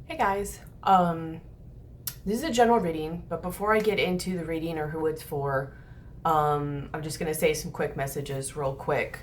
Hey guys, this is a general reading, but before I get into the reading or who it's for, I'm just gonna say some quick messages real quick.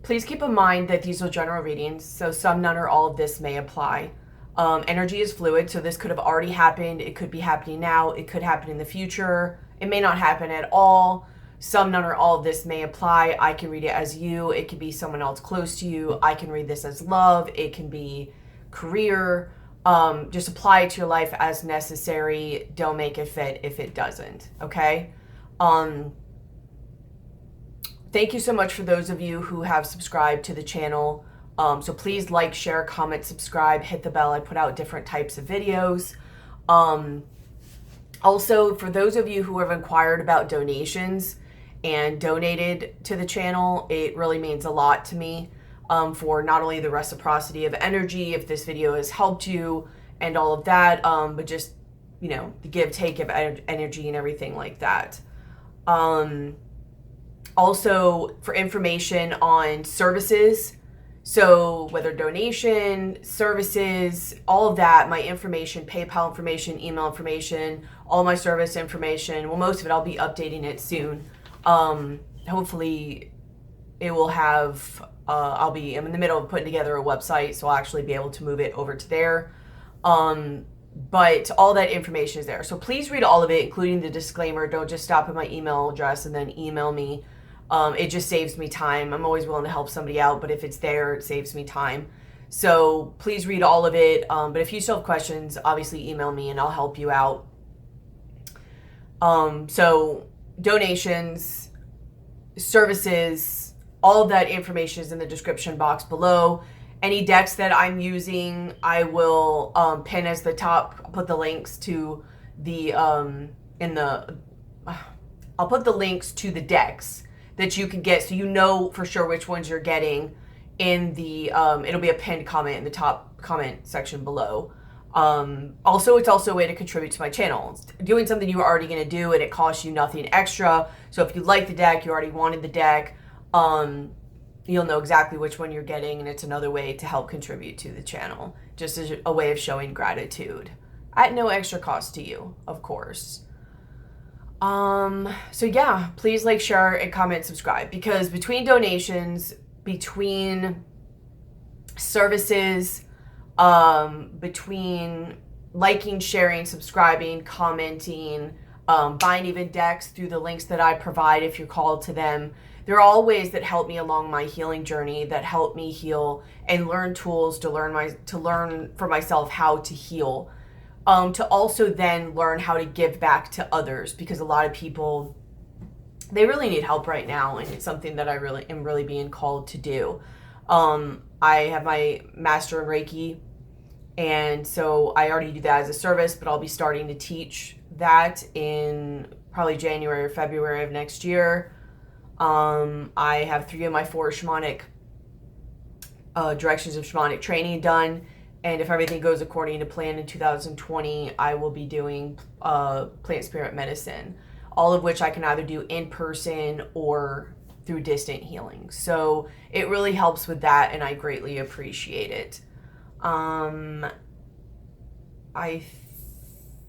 Please keep in mind that these are general readings, so some, none, or all of this may apply. Energy is fluid, so this could have already happened, it could be happening now, it could happen in the future, it may not happen at all. Some, none, or all of this may apply. I can read it as you. It could be someone else close to you. I can read this as love. It can be career. Just apply it to your life as necessary. Don't make it fit if it doesn't. Okay? Thank you so much for those of you who have subscribed to the channel. So please like, share, comment, subscribe, hit the bell. I put out different types of videos. Also, for those of you who have inquired about donations and donated to the channel, it really means a lot to me, for not only the reciprocity of energy, if this video has helped you and all of that, but just, you know, the give take of energy and everything like that. Also, for information on services, so whether donation, services, all of that, my information, PayPal information, email information, all my service information, well, most of it, I'll be updating it soon. Hopefully it will have, I'm in the middle of putting together a website, so I'll actually be able to move it over to there. But all that information is there. So please read all of it, including the disclaimer. Don't just stop at my email address and then email me. It just saves me time. I'm always willing to help somebody out, but if it's there, it saves me time. So please read all of it. But if you still have questions, obviously email me and I'll help you out. So donations, services, all of that information is in the description box below. Any decks that I'm using, I will pin as the top. I'll put the links to the I'll put the links to the decks that you can get, so you know for sure which ones you're getting in the it'll be a pinned comment in the top comment section below. Also, it's also a way to contribute to my channel. It's doing something you were already going to do and it costs you nothing extra. So if you like the deck, you already wanted the deck, you'll know exactly which one you're getting, and it's another way to help contribute to the channel, just as a way of showing gratitude at no extra cost to you, of course. So yeah, please like, share, and comment, subscribe, because between donations, between services, between liking, sharing, subscribing, commenting, buying even decks through the links that I provide if you're called to them, they're all ways that help me along my healing journey, that help me heal and learn tools to learn for myself how to heal. To also then learn how to give back to others, because a lot of people, they really need help right now, and it's something that I really am being called to do. I have my master in Reiki, and so I already do that as a service, but I'll be starting to teach that in probably January or February of next year. I have 3 of my 4 shamanic directions of shamanic training done. And if everything goes according to plan in 2020, I will be doing plant spirit medicine, all of which I can either do in person or through distant healing. So it really helps with that, and I greatly appreciate it. I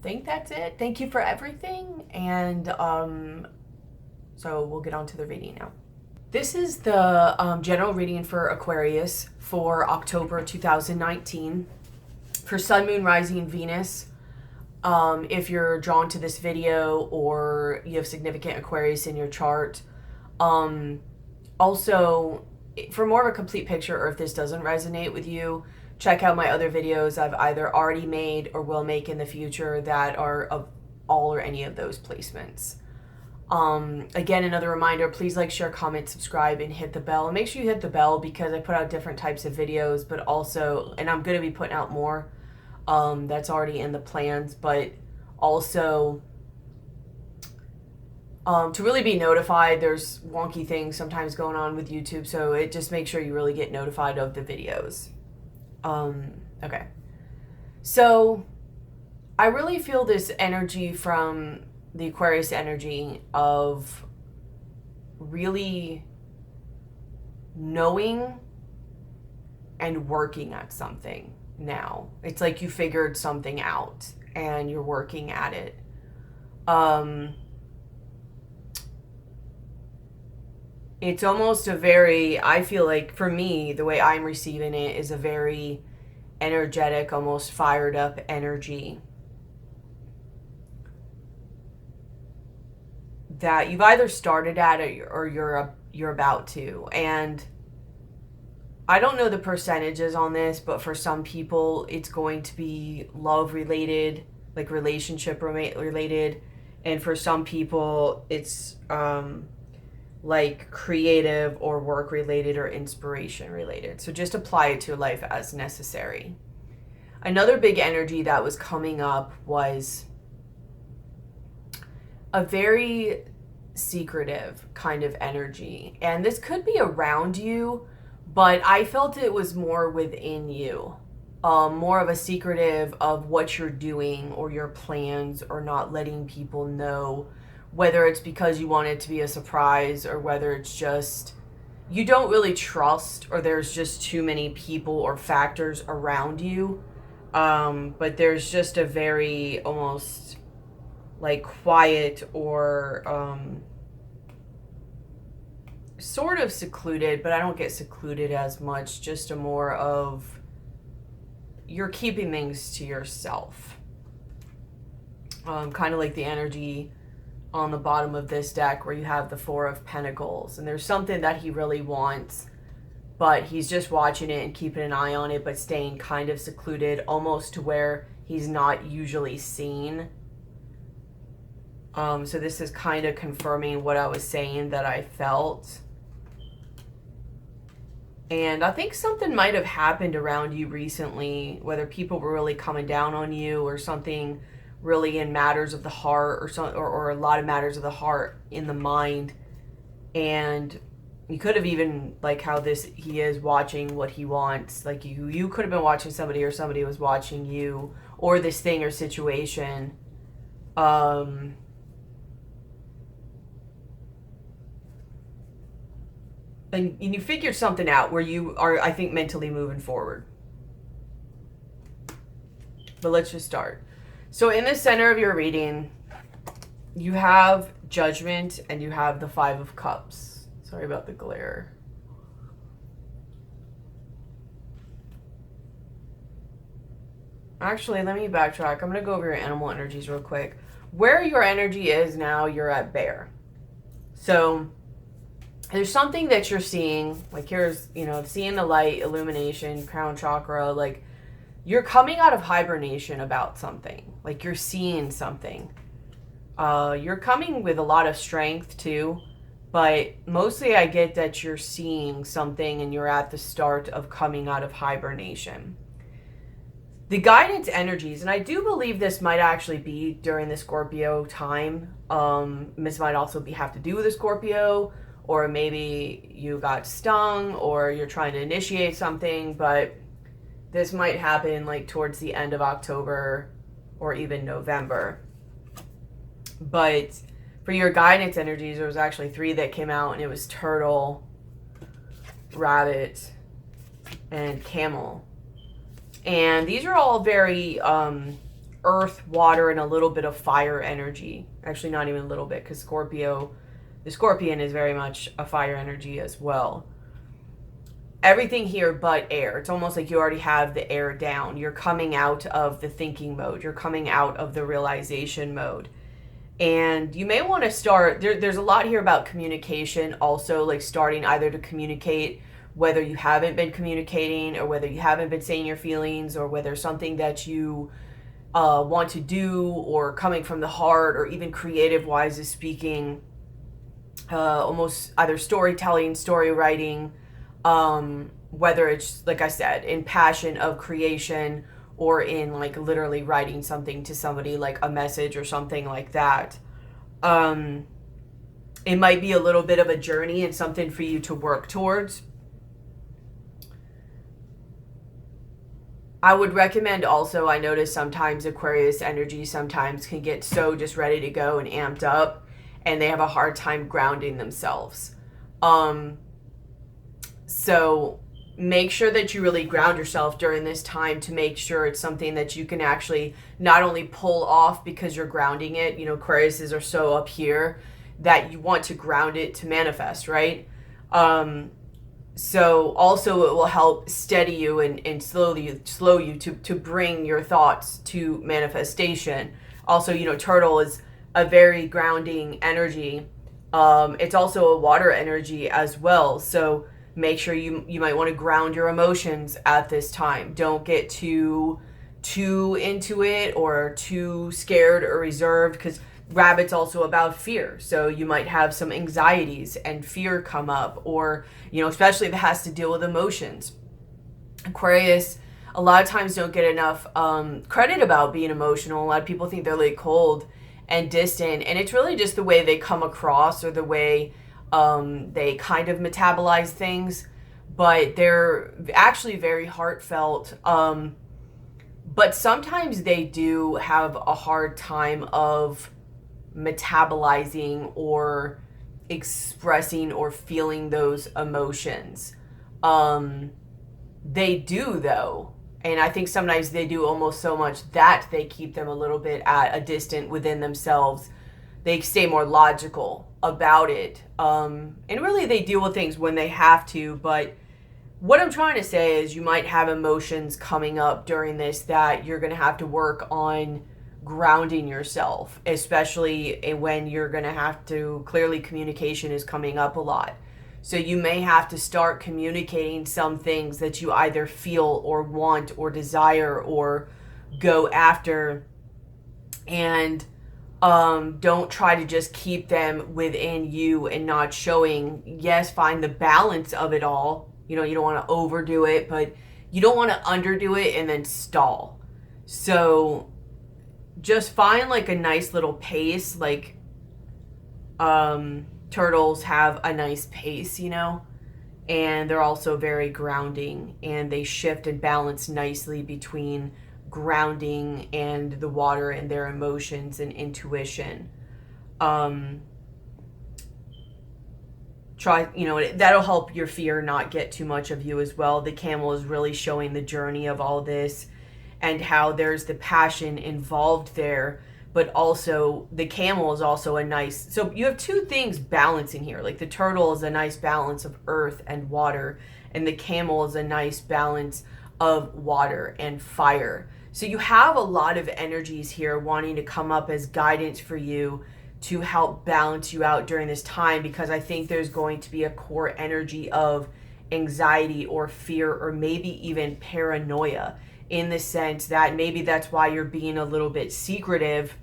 think that's it. Thank you for everything. And so we'll get on to the reading now. This is the general reading for Aquarius for October 2019 for Sun, Moon, Rising, Venus. If you're drawn to this video or you have significant Aquarius in your chart. Also, for more of a complete picture, or if this doesn't resonate with you, check out my other videos I've either already made or will make in the future that are of all or any of those placements. Again, another reminder, please like, share, comment, subscribe, and hit the bell. And make sure you hit the bell, because I put out different types of videos, but also, and I'm going to be putting out more, that's already in the plans, but also, to really be notified, there's wonky things sometimes going on with YouTube, so it just makes sure you really get notified of the videos. Okay. So, I really feel this energy from the Aquarius energy of really knowing and working at something. now. It's like you figured something out and you're working at it. It's almost a very, I feel like for me, the way I'm receiving it is a very energetic, almost fired up energy that you've either started at or you're about to. And I don't know the percentages on this, but for some people it's going to be love related, like relationship related, and for some people it's like creative or work related or inspiration related. So just apply it to your life as necessary. Another big energy that was coming up was a very secretive kind of energy. And this could be around you, but I felt it was more within you. More of a secretive of what you're doing or your plans, or not letting people know, whether it's because you want it to be a surprise or whether it's just you don't really trust, or there's just too many people or factors around you. But there's just a very almost like quiet or sort of secluded, but I don't get secluded as much, just a more of you're keeping things to yourself. Kind of like the energy on the bottom of this deck where you have the Four of Pentacles, and there's something that he really wants, but he's just watching it and keeping an eye on it, but staying kind of secluded, almost to where he's not usually seen. So this is kind of confirming what I was saying that I felt. And I think something might have happened around you recently, whether people were really coming down on you or something really in matters of the heart, or a lot of matters of the heart in the mind. And you could have even, like how he is watching what he wants. Like you could have been watching somebody, or somebody was watching you, or this thing or situation. And you figured something out where you are, I think, mentally moving forward. But let's just start. So in the center of your reading, you have Judgment and you have the Five of Cups. Sorry about the glare. Actually, let me backtrack. I'm going to go over your animal energies real quick. Where your energy is now, you're at Bear. So there's something that you're seeing, like here's, seeing the light, illumination, crown chakra, like you're coming out of hibernation about something, like you're seeing something. You're coming with a lot of strength too, but mostly I get that you're seeing something and you're at the start of coming out of hibernation. The guidance energies, and I do believe this might actually be during the Scorpio time. This might also have to do with a Scorpio, or maybe you got stung, or you're trying to initiate something, but this might happen like towards the end of October or even November. But for your guidance energies, there was actually 3 that came out, and it was turtle, rabbit, and camel. And these are all very earth, water, and a little bit of fire energy. Actually, not even a little bit, because the Scorpion is very much a fire energy as well. Everything here but air. It's almost like you already have the air down. You're coming out of the thinking mode. You're coming out of the realization mode. And you may want to start, there's a lot here about communication also, like starting either to communicate whether you haven't been communicating, or whether you haven't been saying your feelings, or whether something that you want to do, or coming from the heart, or even creative wise is speaking, almost either storytelling, story writing, whether it's, like I said, in passion of creation, or in like literally writing something to somebody, like a message or something like that. It might be a little bit of a journey and something for you to work towards. I would recommend also, I notice sometimes Aquarius energy sometimes can get so just ready to go and amped up, and they have a hard time grounding themselves. So make sure that you really ground yourself during this time to make sure it's something that you can actually not only pull off because you're grounding it. You know, Aquariuses are so up here that you want to ground it to manifest, right? So also it will help steady you and slow you to bring your thoughts to manifestation. Also, you know, turtle is a very grounding energy. It's also a water energy as well. So make sure you might want to ground your emotions at this time. Don't get too into it or too scared or reserved, because Rabbit's also about fear. So you might have some anxieties and fear come up, or, you know, especially if it has to deal with emotions. Aquarius, a lot of times don't get enough credit about being emotional. A lot of people think they're like cold and distant, and it's really just the way they come across or the way they kind of metabolize things, but they're actually very heartfelt. But sometimes they do have a hard time of metabolizing or expressing or feeling those emotions. They do, though. And I think sometimes they do almost so much that they keep them a little bit at a distance within themselves. They stay more logical about it. And really they deal with things when they have to. But what I'm trying to say is you might have emotions coming up during this that you're going to have to work on grounding yourself, especially when you're going to have to, clearly communication is coming up a lot. So you may have to start communicating some things that you either feel or want or desire or go after, and don't try to just keep them within you and not showing. Yes, find the balance of it all. You know, you don't want to overdo it, but you don't want to underdo it and then stall. So just find like a nice little pace. Like turtles have a nice pace, you know, and they're also very grounding, and they shift and balance nicely between grounding and the water and their emotions and intuition. Try, you know, that'll help your fear not get too much of you as well. The camel is really showing the journey of all this and how there's the passion involved there, but also the camel is also a nice, so you have two things balancing here. Like the turtle is a nice balance of earth and water, and the camel is a nice balance of water and fire. So you have a lot of energies here wanting to come up as guidance for you to help balance you out during this time, because I think there's going to be a core energy of anxiety or fear or maybe even paranoia, in the sense that maybe that's why you're being a little bit secretive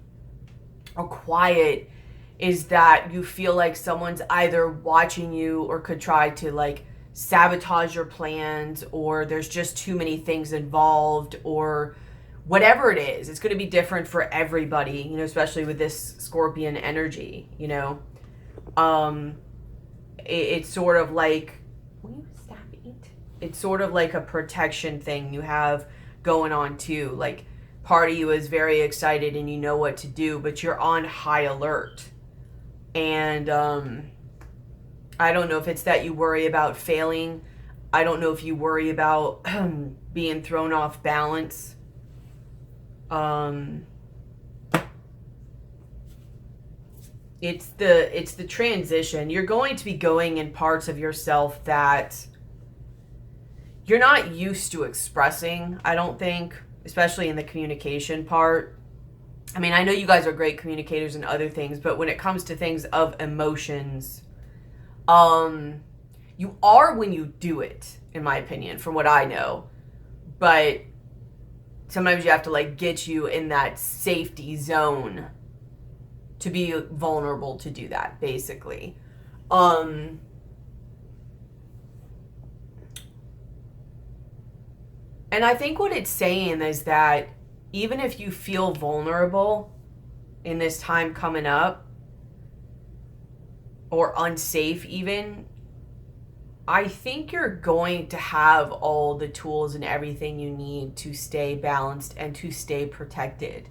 or quiet, is that you feel like someone's either watching you or could try to like sabotage your plans, or there's just too many things involved, or whatever it is. It's going to be different for everybody, you know, especially with this Scorpion energy, you know. It's sort of like, will you stop it? It's sort of like a protection thing you have going on too. Like part of you is very excited and you know what to do, but you're on high alert. And I don't know if it's that you worry about failing. I don't know if you worry about being thrown off balance. It's the transition. You're going to be going in parts of yourself that you're not used to expressing, I don't think, especially in the communication part. I mean, I know you guys are great communicators and other things, but when it comes to things of emotions, you are when you do it, in my opinion, from what I know. But sometimes you have to like get you in that safety zone to be vulnerable to do that, basically. And I think what it's saying is that even if you feel vulnerable in this time coming up, or unsafe even, I think you're going to have all the tools and everything you need to stay balanced and to stay protected.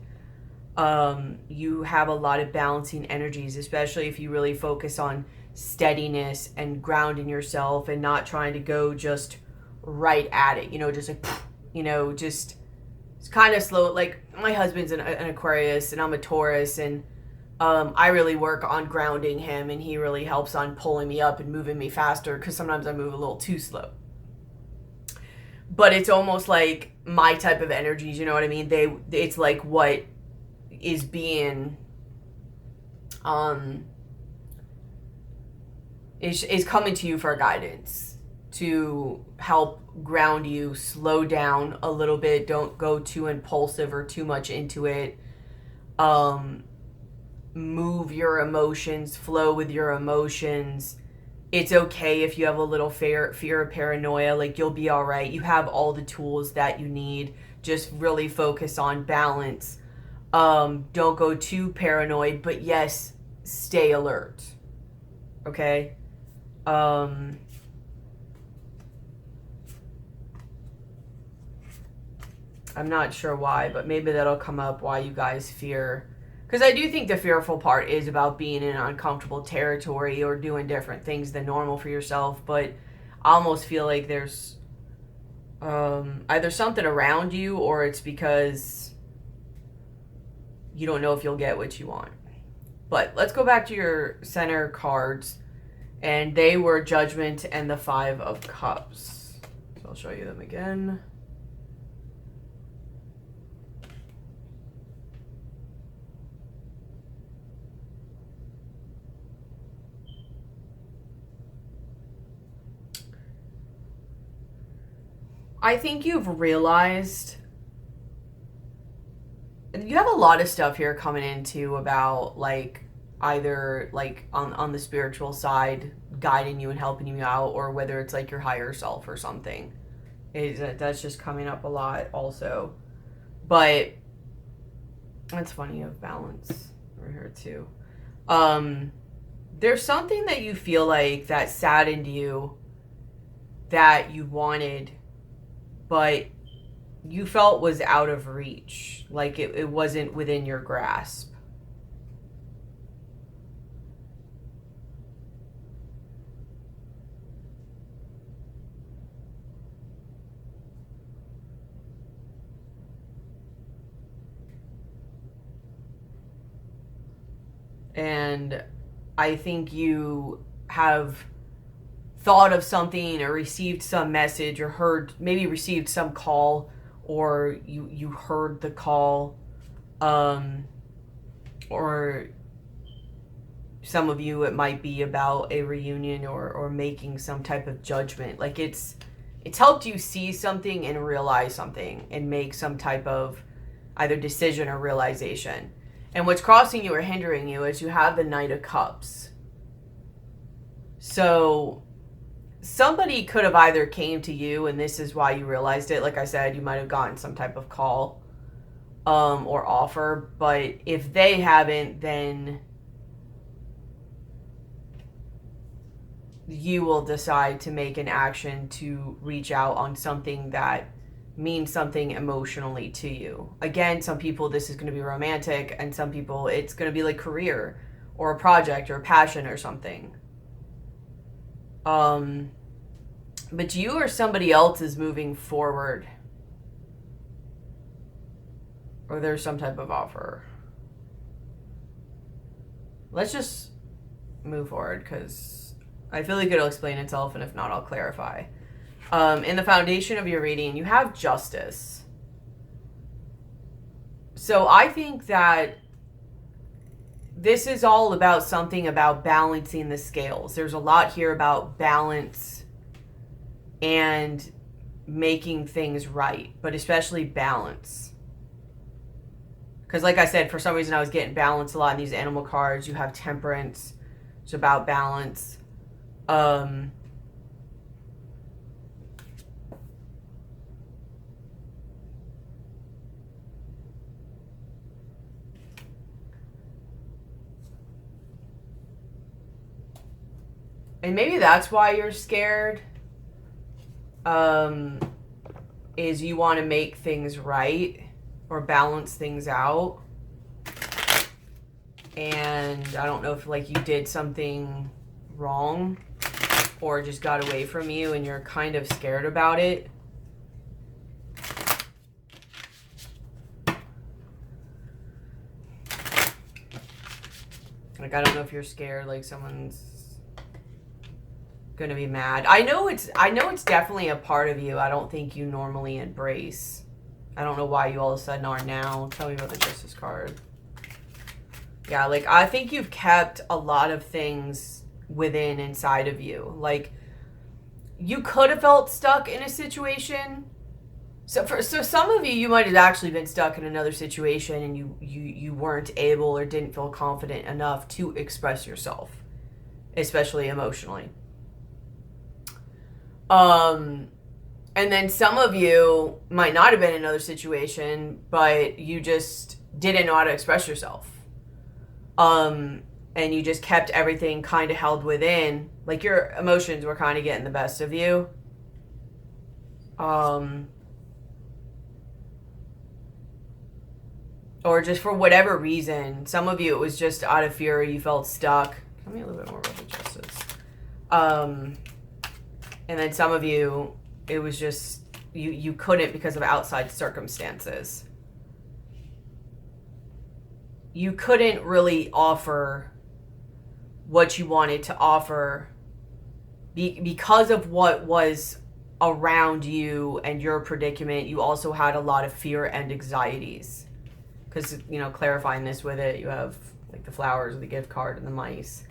You have a lot of balancing energies, especially if you really focus on steadiness and grounding yourself and not trying to go just right at it, you know, just like, you know, just it's kind of slow. Like my husband's an Aquarius and I'm a Taurus, and I really work on grounding him, and he really helps on pulling me up and moving me faster, because sometimes I move a little too slow. But it's almost like my type of energies, you know what I mean? It's like what is being is coming to you for guidance, to help ground you, slow down a little bit, don't go too impulsive or too much into it. Move your emotions, flow with your emotions. It's okay if you have a little fear or paranoia, like you'll be all right. You have all the tools that you need. Just really focus on balance. Don't go too paranoid, but yes, stay alert. Okay? I'm not sure why, but maybe that'll come up why you guys fear. Because I do think the fearful part is about being in uncomfortable territory or doing different things than normal for yourself. But I almost feel like there's either something around you, or it's because you don't know if you'll get what you want. But let's go back to your center cards. And they were Judgment and the Five of Cups. So I'll show you them again. I think you've realized you have a lot of stuff here coming into about like either like on the spiritual side guiding you and helping you out, or whether it's like your higher self or something. That's just coming up a lot also. But it's funny, you have balance over here too. There's something that you feel like that saddened you, that you wanted, but you felt was out of reach, like it wasn't within your grasp. And I think you have thought of something or received some message or maybe received some call, or you heard the call, or some of you, it might be about a reunion or making some type of judgment. Like it's helped you see something and realize something and make some type of either decision or realization. And what's crossing you or hindering you is you have the Knight of Cups. So somebody could have either came to you and this is why you realized it. Like I said, you might have gotten some type of call or offer. But if they haven't, then you will decide to make an action to reach out on something that means something emotionally to you. Again, some people this is going to be romantic, and some people it's going to be like career or a project or a passion or something. But you or somebody else is moving forward, or there's some type of offer. Let's just move forward because I feel like it'll explain itself, and if not, I'll clarify. In the foundation of your reading, you have Justice. So I think that this is all about something about balancing the scales. There's a lot here about balance and making things right, but especially balance. Because like I said, for some reason I was getting balance a lot in these animal cards. You have Temperance. It's about balance. And maybe that's why you're scared. Is you want to make things right or balance things out. And I don't know if like you did something wrong or just got away from you and you're kind of scared about it. Like, I don't know if you're scared, like someone's gonna be mad. I know it's definitely a part of you I don't think you normally embrace. I don't know why you all of a sudden are now. Tell me about the Justice card. Yeah, like, I think you've kept a lot of things within inside of you. Like, you could have felt stuck in a situation. So some of you, you might have actually been stuck in another situation and you weren't able or didn't feel confident enough to express yourself, especially emotionally. And then some of you might not have been in another situation, but you just didn't know how to express yourself. And you just kept everything kind of held within. Like, your emotions were kind of getting the best of you. Or just for whatever reason. Some of you, it was just out of fear. You felt stuck. Tell me a little bit more about the Justice. And then some of you, it was just, you couldn't because of outside circumstances. You couldn't really offer what you wanted to offer because of what was around you and your predicament. You also had a lot of fear and anxieties. Because, you know, clarifying this with it, you have like the flowers, the gift card, and the mice.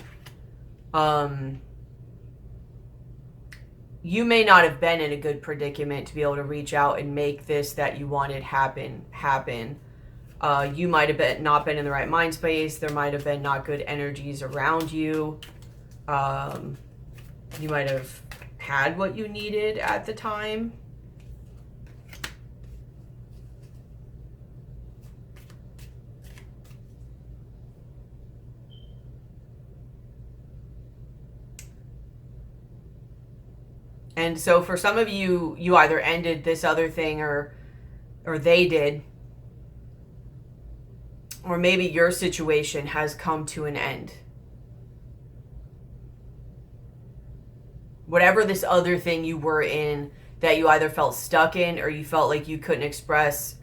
You may not have been in a good predicament to be able to reach out and make this that you wanted happen. You might have not been in the right mind space. There might have been not good energies around you. You might have had what you needed at the time. And so for some of you, you either ended this other thing or they did. Or maybe your situation has come to an end. Whatever this other thing you were in that you either felt stuck in or you felt like you couldn't express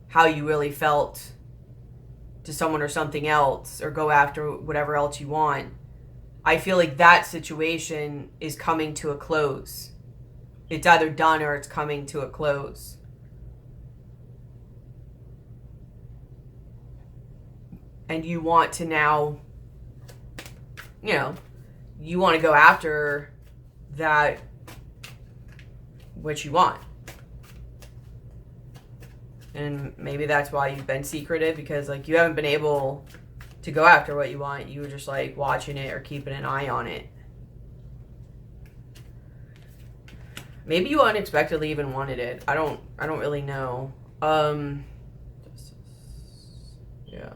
how you really felt to someone or something else or go after whatever else you want. I feel like that situation is coming to a close. It's either done or it's coming to a close. And you want to now, you know, you want to go after that, what you want. And maybe that's why you've been secretive, because like you haven't been able to go after what you want. You were just like watching it or keeping an eye on it. Maybe you unexpectedly even wanted it. I don't really know. Yeah.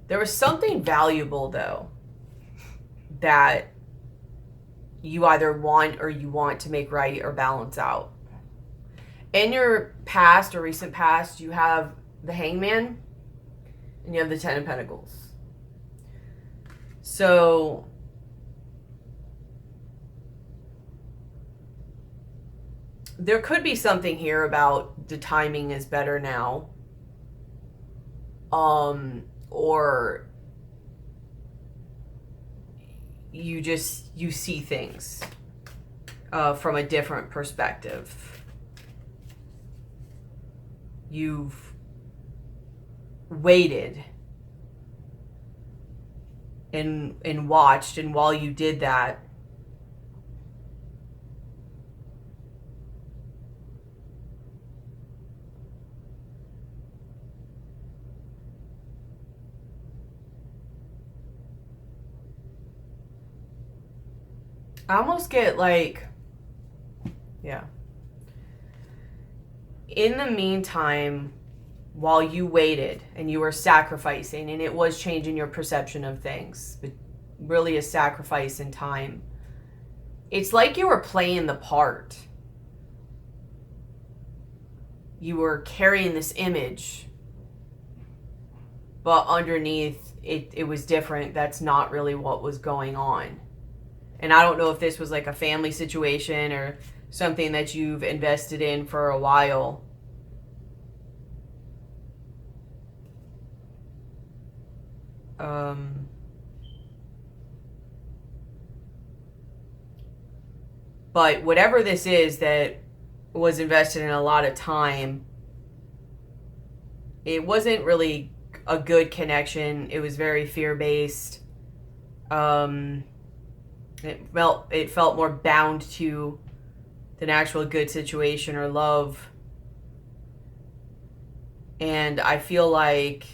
There was something valuable though that you either want or you want to make right or balance out. In your past or recent past, you have the Hangman and you have the Ten of Pentacles. So there could be something here about the timing is better now. Or you see things from a different perspective. You've waited and watched, and while you did that, I almost get like, yeah. In the meantime, while you waited and you were sacrificing, and it was changing your perception of things, but really a sacrifice in time, it's like you were playing the part. You were carrying this image, but underneath it was different. That's not really what was going on. And I don't know if this was like a family situation or something that you've invested in for a while. But whatever this is that was invested in a lot of time, it wasn't really a good connection. It was very fear-based. It felt more bound to an actual good situation or love. And I feel like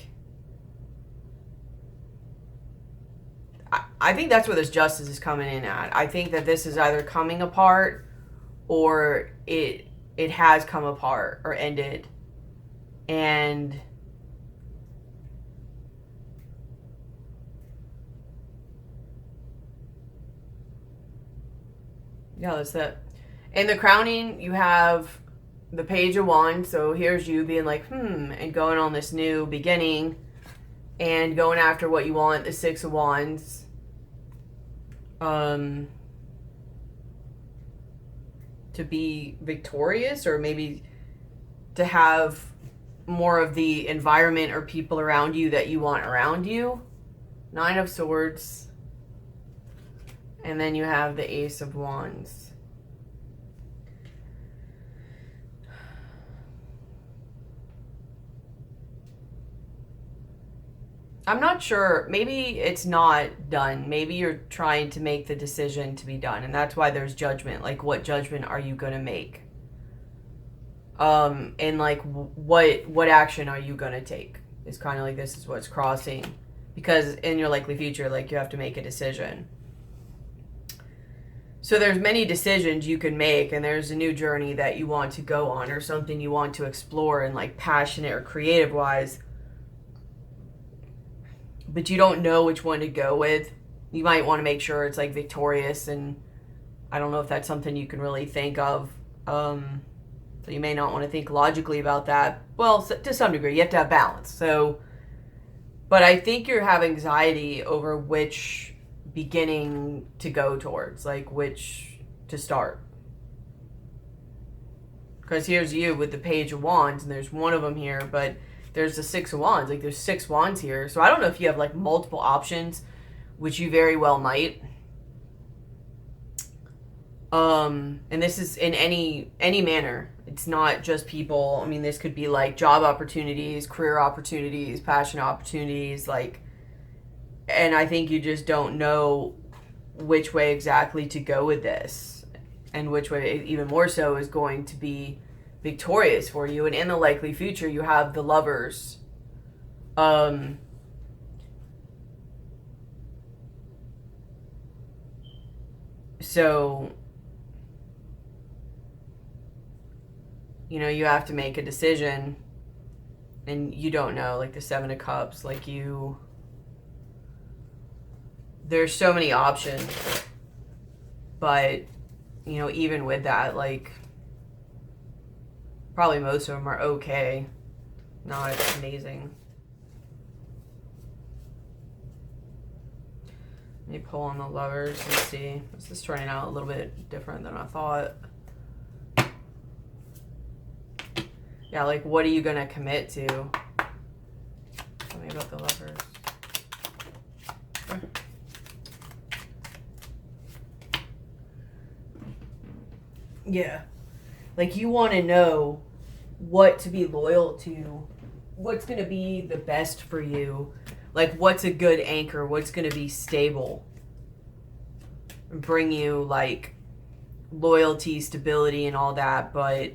I think that's where this justice is coming in at. I think that this is either coming apart or it has come apart or ended. And yeah, that's it. In the crowning, you have the Page of Wands. So here's you being like, and going on this new beginning and going after what you want, the Six of Wands. To be victorious, or maybe to have more of the environment or people around you that you want around you. Nine of Swords. And then you have the Ace of Wands. I'm not sure. Maybe it's not done. Maybe you're trying to make the decision to be done. And that's why there's judgment. Like, what judgment are you going to make? And like, what action are you going to take? It's kind of like, this is what's crossing. Because in your likely future, like, you have to make a decision. So there's many decisions you can make, and there's a new journey that you want to go on, or something you want to explore in, like, passionate or creative wise. But you don't know which one to go with. You might want to make sure it's like victorious, and I don't know if that's something you can really think of. So you may not want to think logically about that. Well, to some degree, you have to have balance. So, but I think you have anxiety over which beginning to go towards, like which to start. Because here's you with the Page of Wands, and there's one of them here, but there's the Six of Wands. Like, there's 6 wands here. So I don't know if you have, like, multiple options, which you very well might. And this is in any manner. It's not just people. I mean, this could be, like, job opportunities, career opportunities, passion opportunities, like, and I think you just don't know which way exactly to go with this. And which way, even more so, is going to be victorious for you. And in the likely future, you have the Lovers. So, you know, you have to make a decision, and you don't know, like the Seven of Cups, like there's so many options, but, you know, even with that, like, probably most of them are okay. Not amazing. Let me pull on the Lovers and see. This is turning out a little bit different than I thought. Yeah, like, what are you going to commit to? Tell me about the Lovers. Yeah. Like, you want to know what to be loyal to, what's going to be the best for you, like what's a good anchor, what's going to be stable, bring you like loyalty, stability, and all that, but,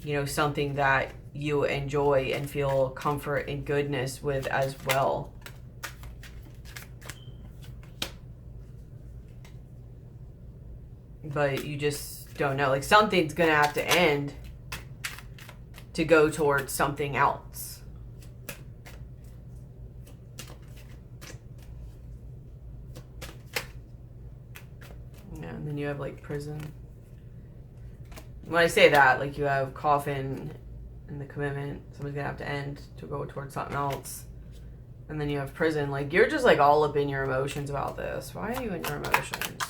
you know, something that you enjoy and feel comfort and goodness with as well. But you just don't know. Like, something's gonna have to end to go towards something else. Yeah, and then you have like Prison. When I say that, like, you have Coffin and the commitment. Something's gonna have to end to go towards something else. And then you have Prison. Like, you're just like all up in your emotions about this. Why are you in your emotions?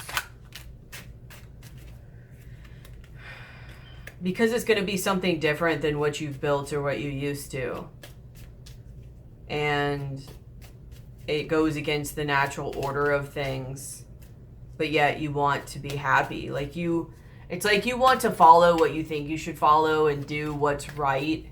Because it's going to be something different than what you've built or what you used to. And it goes against the natural order of things. But yet you want to be happy. It's like you want to follow what you think you should follow and do what's right.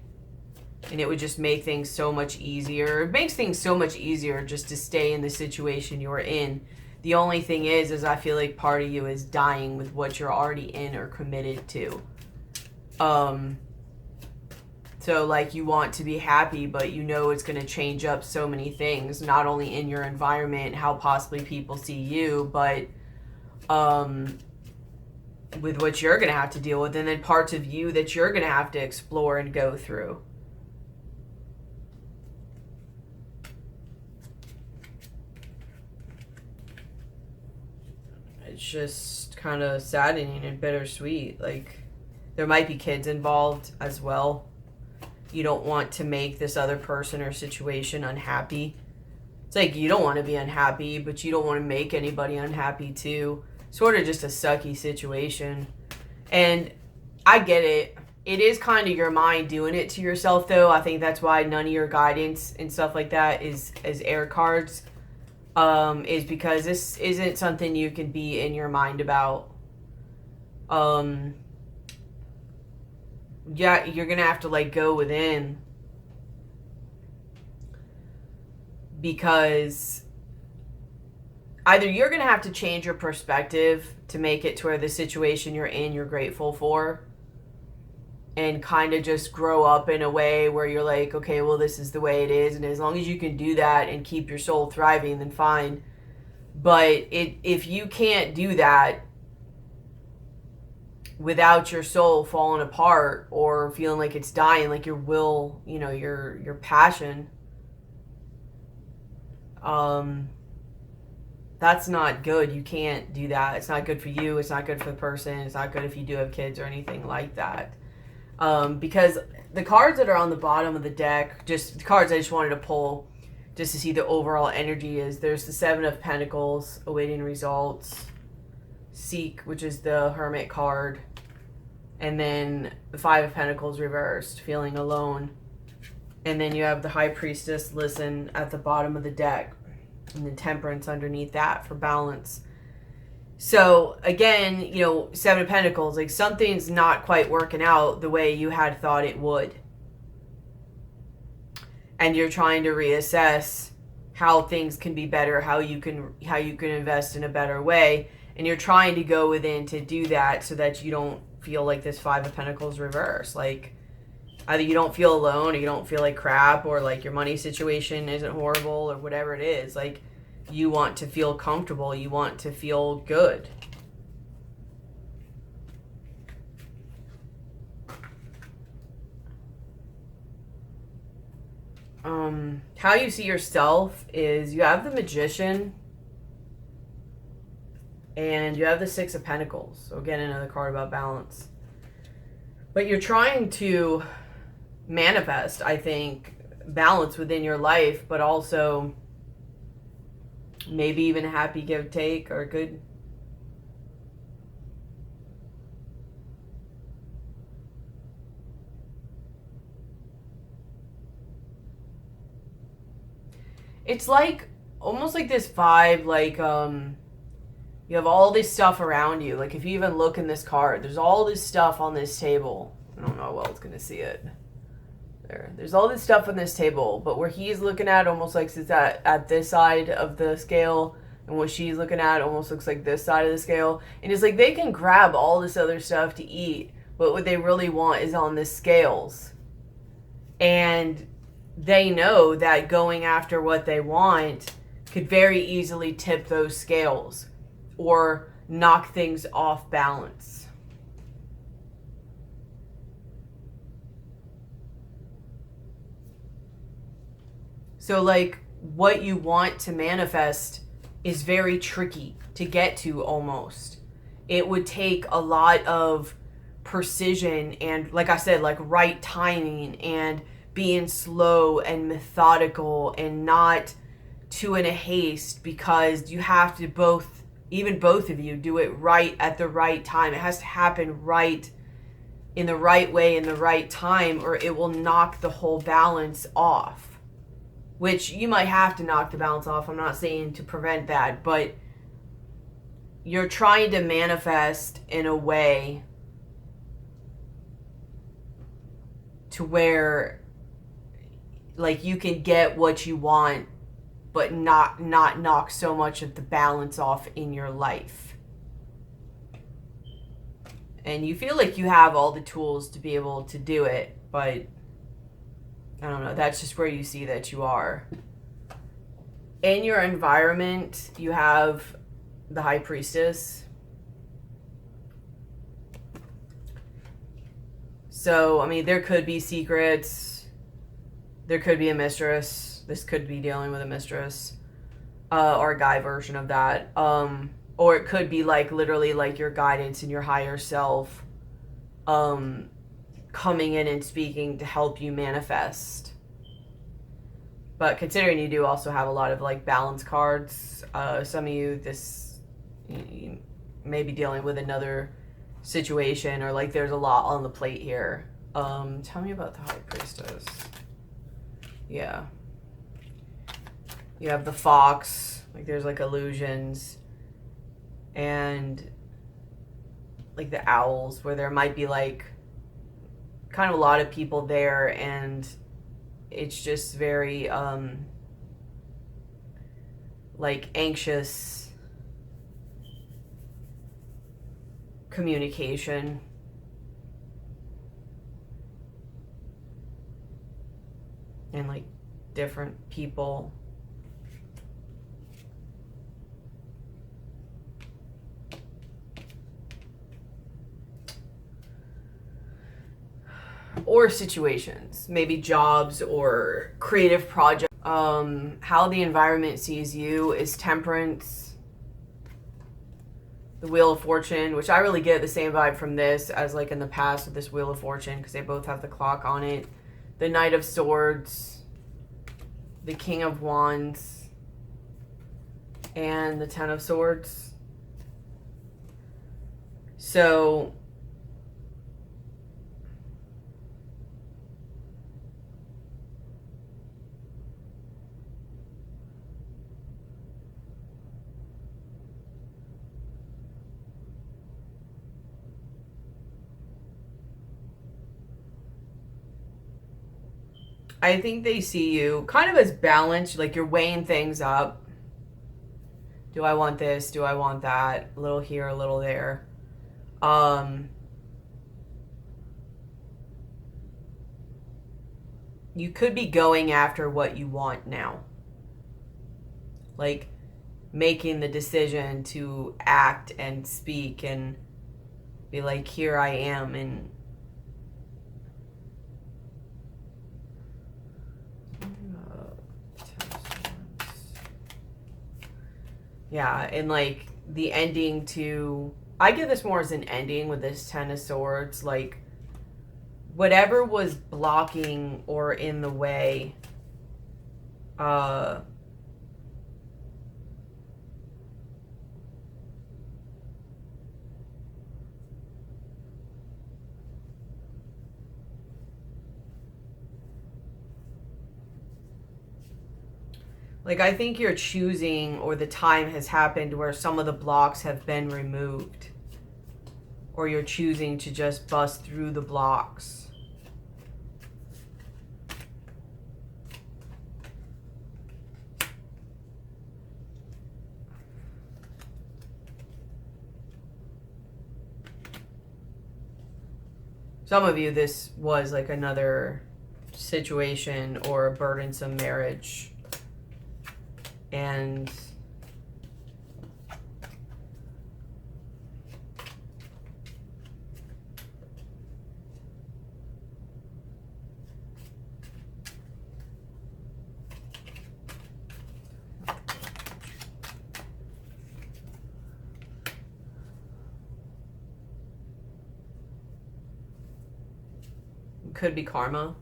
And it would just make things so much easier. It makes things so much easier just to stay in the situation you're in. The only thing is I feel like part of you is dying with what you're already in or committed to. So like you want to be happy, but you know it's going to change up so many things, not only in your environment, how possibly people see you, but with what you're going to have to deal with, and then parts of you that you're going to have to explore and go through. It's just kind of saddening and bittersweet. Like, there might be kids involved as well. You don't want to make this other person or situation unhappy. It's like you don't want to be unhappy, but you don't want to make anybody unhappy too. Sort of just a sucky situation. And I get it. It is kind of your mind doing it to yourself, though. I think that's why none of your guidance and stuff like that is as air cards. Is because this isn't something you can be in your mind about. Yeah, you're gonna have to like go within, because either you're gonna have to change your perspective to make it to where the situation you're in you're grateful for, and kind of just grow up in a way where you're like, okay, well, this is the way it is, and as long as you can do that and keep your soul thriving, then fine. But if you can't do that without your soul falling apart or feeling like it's dying, like your will, you know, your passion, that's not good. You can't do that. It's not good for you. It's not good for the person. It's not good if you do have kids or anything like that. Because the cards that are on the bottom of the deck, just the cards I just wanted to pull just to see the overall energy, is there's the Seven of Pentacles, awaiting results, Seek, which is the Hermit card, and then the Five of Pentacles reversed, feeling alone. And then you have the High Priestess, listen, at the bottom of the deck, and then Temperance underneath that for balance. So again, you know, Seven of Pentacles, like something's not quite working out the way you had thought it would. And you're trying to reassess how things can be better, how you can invest in a better way. And you're trying to go within to do that so that you don't feel like this Five of Pentacles reverse. Like, either you don't feel alone, or you don't feel like crap, or like your money situation isn't horrible, or whatever it is. Like, you want to feel comfortable. You want to feel good. How you see yourself is you have the Magician and you have the Six of Pentacles. So again, another card about balance. But you're trying to manifest, I think, balance within your life, but also maybe even a happy give take or good. It's like almost like this vibe, like you have all this stuff around you. Like if you even look in this card, there's all this stuff on this table. I don't know how well it's gonna see it. There's all this stuff on this table, but where he's looking at almost like it's at this side of the scale, and what she's looking at almost looks like this side of the scale. And it's like they can grab all this other stuff to eat, but what they really want is on the scales. And they know that going after what they want could very easily tip those scales or knock things off balance. So like what you want to manifest is very tricky to get to almost. It would take a lot of precision and, like I said, like right timing and being slow and methodical and not too in a haste, because you have to both of you do it right at the right time. It has to happen right in the right way, in the right time, or it will knock the whole balance off. Which you might have to knock the balance off. I'm not saying to prevent that, but you're trying to manifest in a way to where like you can get what you want, but not knock so much of the balance off in your life. And you feel like you have all the tools to be able to do it, but I don't know, that's just where you see that you are. In your environment, you have the High Priestess. So, I mean, there could be secrets. There could be a mistress. This could be dealing with a mistress. Or a guy version of that. Or it could be like literally like your guidance and your higher self coming in and speaking to help you manifest. But considering you do also have a lot of like balance cards, some of you, you may be dealing with another situation, or like there's a lot on the plate here. Tell me about the High Priestess. Yeah. You have the Fox, like there's like illusions, and like the Owls, where there might be like kind of a lot of people there, and it's just very like anxious communication. And like different people. Or situations, maybe jobs or creative projects. How the environment sees you is Temperance, the Wheel of Fortune, which I really get the same vibe from this as like in the past with this Wheel of Fortune, because they both have the clock on it. The Knight of Swords, the King of Wands, and the Ten of Swords. So I think they see you kind of as balanced, like you're weighing things up. Do I want this? Do I want that? A little here, a little there. You could be going after what you want now. Like making the decision to act and speak and be like, here I am, and yeah, and like the ending to, I get this more as an ending with this Ten of Swords, like whatever was blocking or in the way, like I think you're choosing, or the time has happened where some of the blocks have been removed, or you're choosing to just bust through the blocks. Some of you, this was like another situation or a burdensome marriage. And could be karma.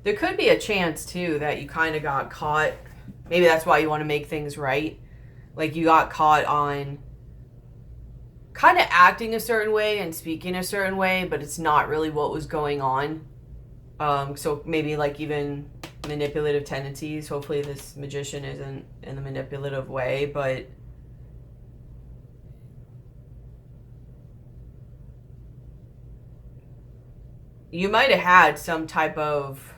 There could be a chance, too, that you kind of got caught. Maybe that's why you want to make things right. Like, you got caught on kind of acting a certain way and speaking a certain way, but it's not really what was going on. So maybe, like, even manipulative tendencies. Hopefully this magician isn't in the manipulative way, but you might have had some type of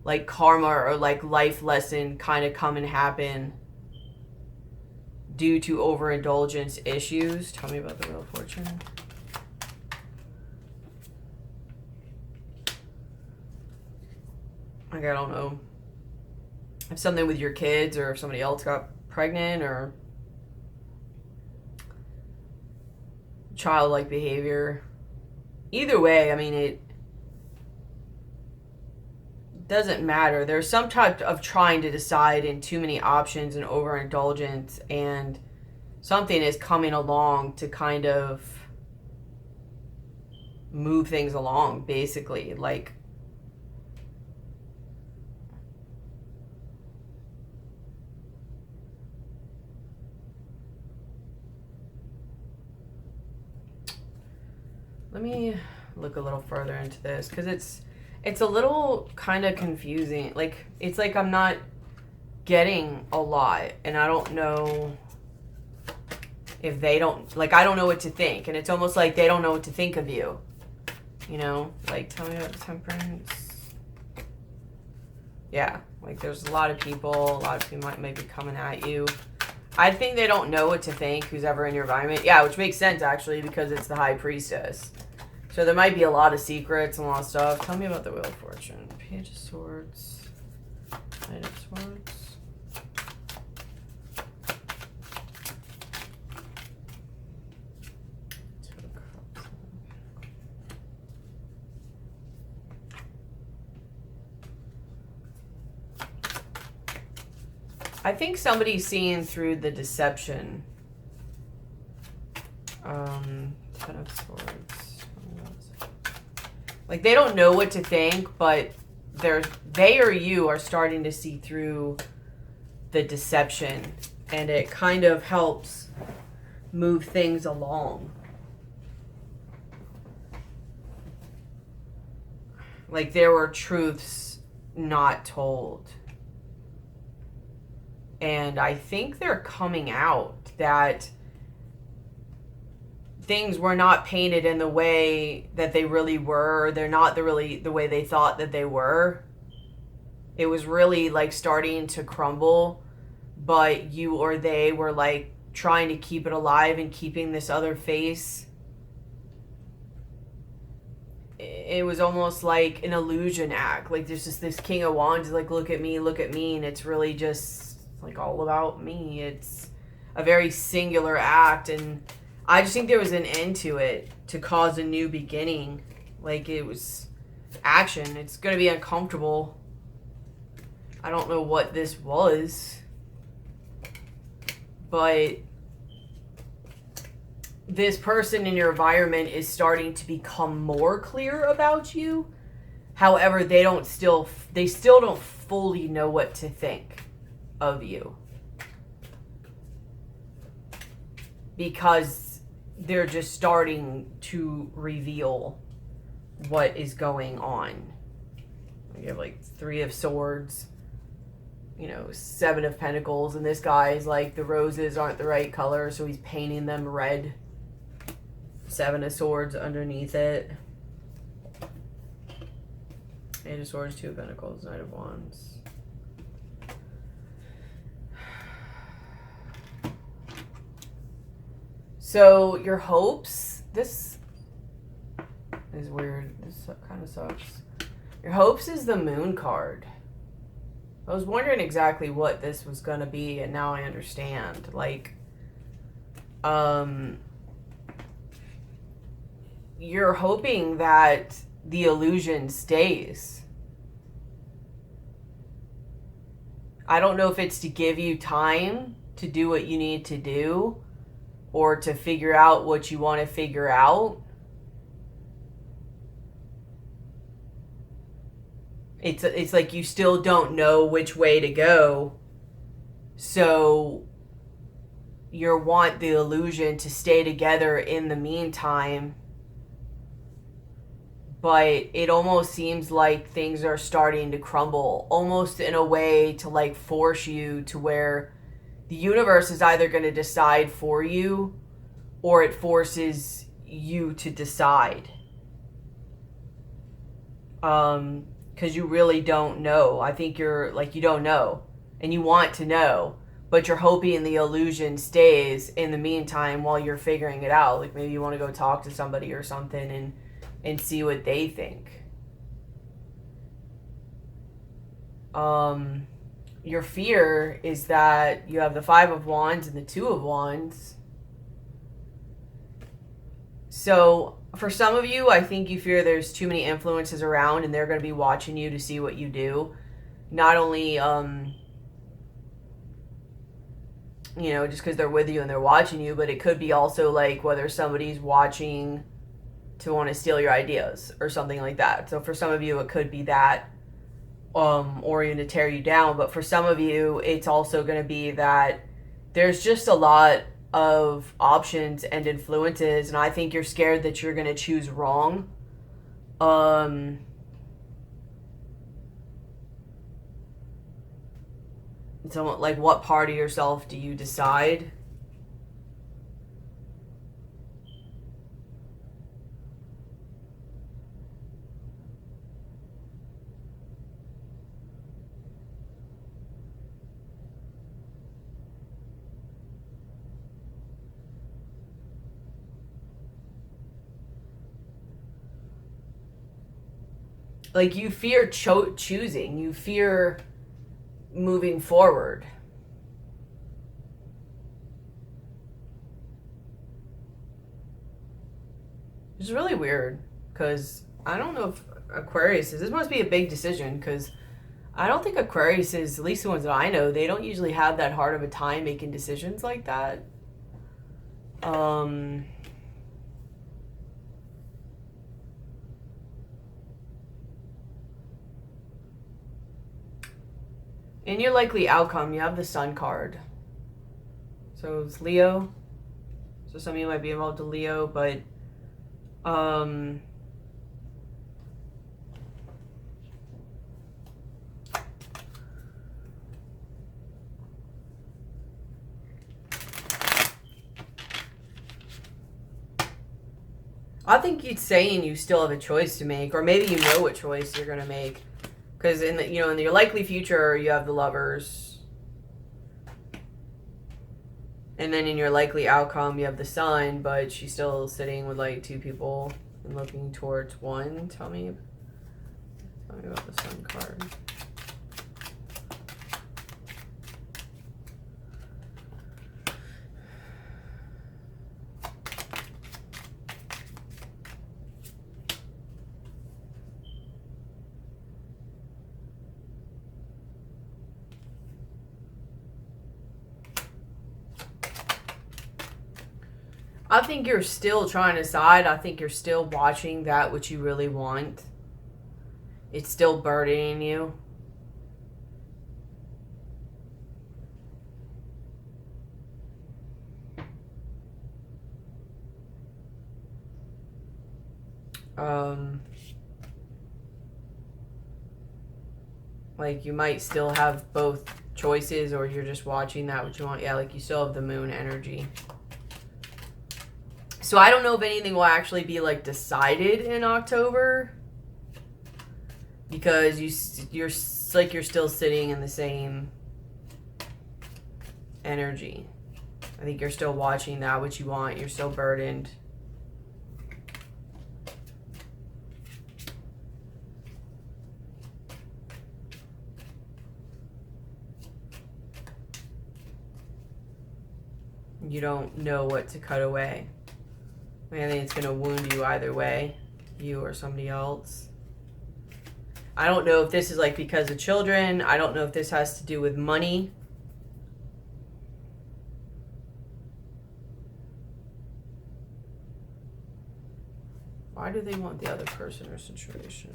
like karma or like life lesson kind of come and happen due to overindulgence issues. Tell me about the Wheel of Fortune. Like, I don't know if something with your kids or if somebody else got pregnant or childlike behavior. Either way, I mean, it doesn't matter. There's some type of trying to decide in too many options and overindulgence, and something is coming along to kind of move things along, basically. Like, let me look a little further into this because it's a little kind of confusing. Like, it's like I'm not getting a lot, and I don't know if they don't, like, I don't know what to think, and it's almost like they don't know what to think of you, you know? Like, tell me about the Temperance. Yeah, like, there's a lot of people might be coming at you. I think they don't know what to think, who's ever in your environment. Yeah, which makes sense, actually, because it's the High Priestess. So there might be a lot of secrets and a lot of stuff. Tell me about the Wheel of Fortune. Page of Swords. Knight of Swords. I think somebody's seeing through the deception. Ten of Swords. Like, they don't know what to think, but they or you are starting to see through the deception, and it kind of helps move things along. Like, there were truths not told. And I think they're coming out that things were not painted in the way that they really were. They're not the way they thought that they were. It was really like starting to crumble, but you or they were like trying to keep it alive and keeping this other face. It was almost like an illusion act. Like, there's just this King of Wands, like, look at me, and it's really just like all about me. It's a very singular act, and I just think there was an end to it to cause a new beginning. Like, it was action. It's going to be uncomfortable. I don't know what this was, but this person in your environment is starting to become more clear about you. However, they still don't fully know what to think of you, because they're just starting to reveal what is going on. You have like Three of Swords, you know, Seven of Pentacles, and this guy is like, the roses aren't the right color, so he's painting them red. Seven of Swords underneath it. Eight of Swords, Two of Pentacles, Knight of Wands. So your hopes, this is weird. This kind of sucks. Your hopes is the Moon card. I was wondering exactly what this was going to be, and now I understand. Like, you're hoping that the illusion stays. I don't know if it's to give you time to do what you need to do, or to figure out what you want to figure out. It's like you still don't know which way to go. So you want the illusion to stay together in the meantime. But it almost seems like things are starting to crumble, almost in a way to like force you to where the universe is either going to decide for you or it forces you to decide. Because you really don't know. I think you're like, you don't know and you want to know, but you're hoping the illusion stays in the meantime while you're figuring it out. Like maybe you want to go talk to somebody or something and see what they think. Your fear is that you have the Five of Wands and the Two of Wands. So for some of you, I think you fear there's too many influences around and they're going to be watching you to see what you do. Not only, you know, just because they're with you and they're watching you, but it could be also like whether somebody's watching to want to steal your ideas or something like that. So for some of you, it could be that, or even to tear you down. But for some of you, it's also going to be that there's just a lot of options and influences, and I think you're scared that you're going to choose wrong. So, like, what part of yourself do you decide? Like, you fear choosing. You fear moving forward. It's really weird, because I don't know if Aquarius is... This must be a big decision, because I don't think Aquarius is, at least the ones that I know, they don't usually have that hard of a time making decisions like that. In your likely outcome, you have the Sun card. So it's Leo. So some of you might be involved with Leo, but I think you're saying you still have a choice to make, or maybe you know what choice you're going to make. Because in the, you know, in your likely future, you have the Lovers. And then in your likely outcome, you have the Sun, but she's still sitting with like two people and looking towards one. Tell me about the Sun card. I think you're still trying to decide. I think you're still watching that which you really want. It's still burdening you. Like you might still have both choices, or you're just watching that which you want. Yeah, like you still have the Moon energy. So I don't know if anything will actually be like decided in October, because you're like you're still sitting in the same energy. I think you're still watching that which you want. You're still burdened. You don't know what to cut away. I think it's going to wound you either way, you or somebody else. I don't know if this is like because of children. I don't know if this has to do with money. Why do they want the other person or situation?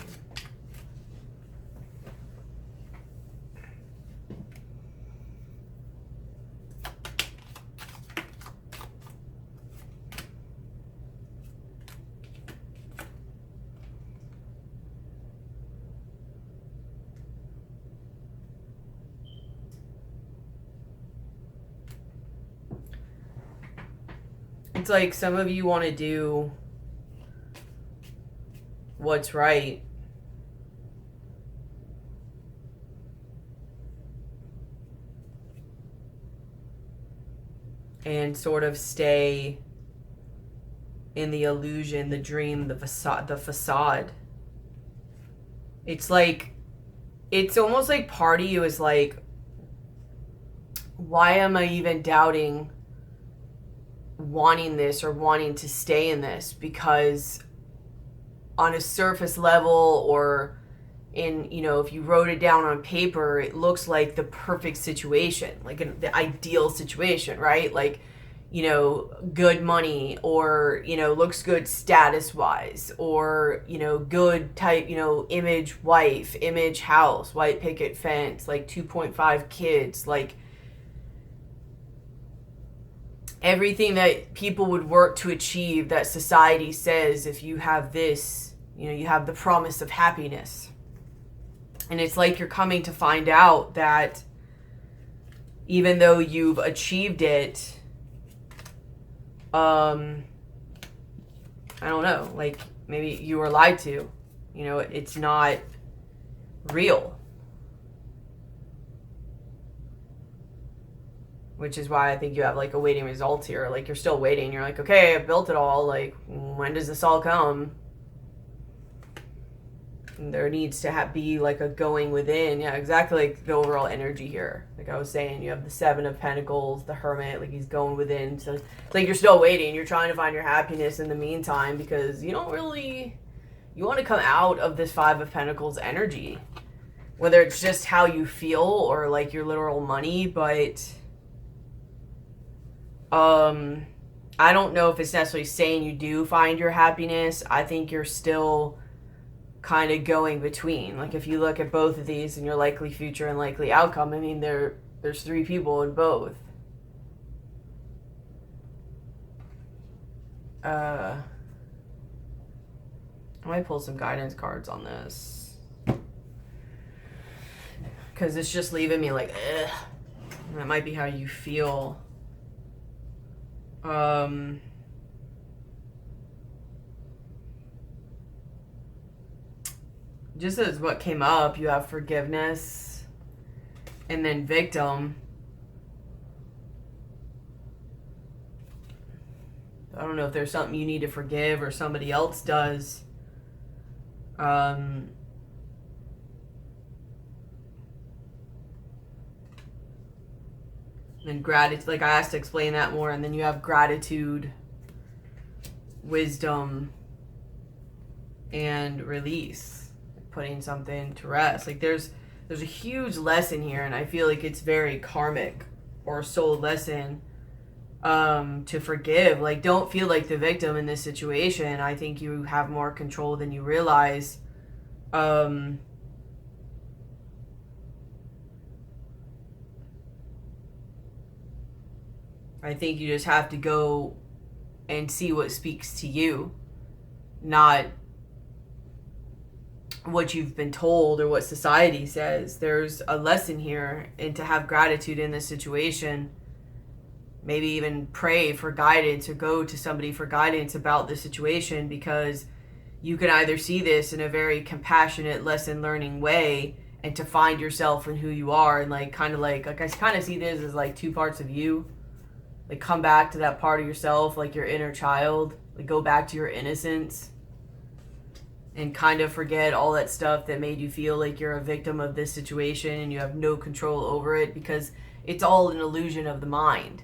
It's like some of you want to do what's right. And sort of stay in the illusion, the dream, the facade. It's like, it's almost like part of you is like, why am I even doubting wanting this or wanting to stay in this? Because on a surface level, or in, you know, if you wrote it down on paper, it looks like the perfect situation, like the ideal situation, right? Like, you know, good money, or, you know, looks good status wise, or, you know, good type, you know, image wife, image house, white picket fence, like 2.5 kids, like everything that people would work to achieve, that society says if you have this, you know, you have the promise of happiness. And it's like you're coming to find out that even though you've achieved it, I don't know, like maybe you were lied to, you know, it's not real. Which is why I think you have like awaiting results here. Like you're still waiting. You're like, okay, I've built it all. Like, when does this all come? And there needs to be like a going within. Yeah, exactly, like the overall energy here. Like I was saying, you have the Seven of Pentacles, the Hermit, like he's going within. So it's like you're still waiting. You're trying to find your happiness in the meantime, because you don't really, you want to come out of this Five of Pentacles energy. Whether it's just how you feel or like your literal money, but I don't know if it's necessarily saying you do find your happiness. I think you're still kind of going between. Like if you look at both of these and your likely future and likely outcome, I mean, there's three people in both. I might pull some guidance cards on this, because it's just leaving me like, ugh. That might be how you feel. Just as what came up, you have forgiveness and then victim. I don't know if there's something you need to forgive or somebody else does. Then gratitude, like I asked to explain that more, and then you have gratitude, wisdom, and release, putting something to rest. Like there's a huge lesson here, and I feel like it's very karmic or soul lesson, to forgive. Like don't feel like the victim in this situation. I think you have more control than you realize. I think you just have to go and see what speaks to you, not what you've been told or what society says. There's a lesson here, and to have gratitude in this situation, maybe even pray for guidance or go to somebody for guidance about the situation, because you can either see this in a very compassionate lesson learning way, and to find yourself and who you are, and like kind of like I kind of see this as like two parts of you. Like come back to that part of yourself, like your inner child, like go back to your innocence and kind of forget all that stuff that made you feel like you're a victim of this situation and you have no control over it, because it's all an illusion of the mind.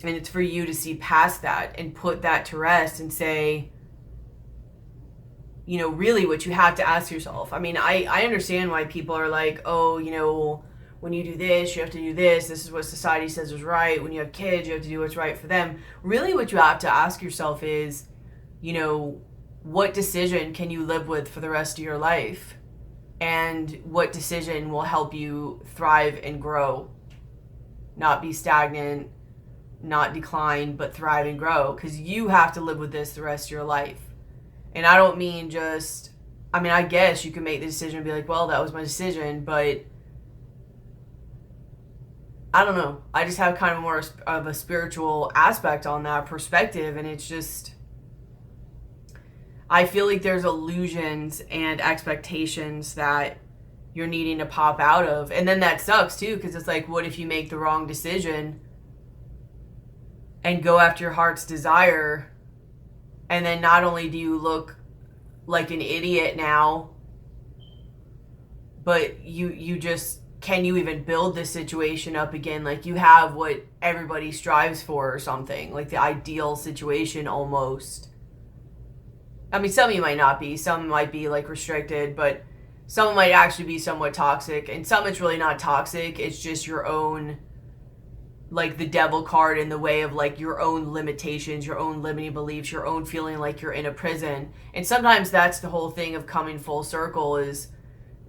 And it's for you to see past that and put that to rest and say, you know, really what you have to ask yourself. I mean, I understand why people are like, oh, you know, when you do this, you have to do this. This is what society says is right. When you have kids, you have to do what's right for them. Really what you have to ask yourself is, you know, what decision can you live with for the rest of your life? And what decision will help you thrive and grow? Not be stagnant, not decline, but thrive and grow. Because you have to live with this the rest of your life. And I don't mean just, I mean, I guess you can make the decision and be like, well, that was my decision, but I don't know. I just have kind of more of a spiritual aspect on that perspective. And it's just, I feel like there's illusions and expectations that you're needing to pop out of. And then that sucks too, because it's like, what if you make the wrong decision and go after your heart's desire, and then not only do you look like an idiot now, but you just, can you even build this situation up again? Like, you have what everybody strives for or something, like the ideal situation almost. I mean, some of you might not be, some might be like restricted, but some might actually be somewhat toxic, and some it's really not toxic, it's just your own, like the devil card in the way of like your own limitations, your own limiting beliefs, your own feeling like you're in a prison. And sometimes that's the whole thing of coming full circle is,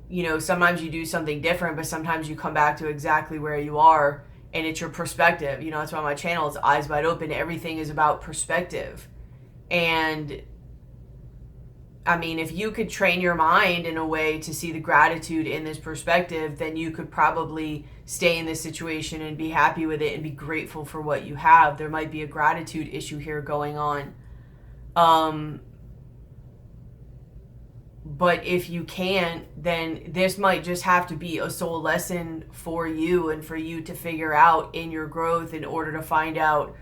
you know, sometimes you do something different, but sometimes you come back to exactly where you are, and it's your perspective. You know, that's why my channel is Eyes Wide Open. Everything is about perspective. And I mean, if you could train your mind in a way to see the gratitude in this perspective, then you could probably stay in this situation and be happy with it and be grateful for what you have. There might be a gratitude issue here going on. But if you can't, then this might just have to be a soul lesson for you, and for you to figure out in your growth in order to find out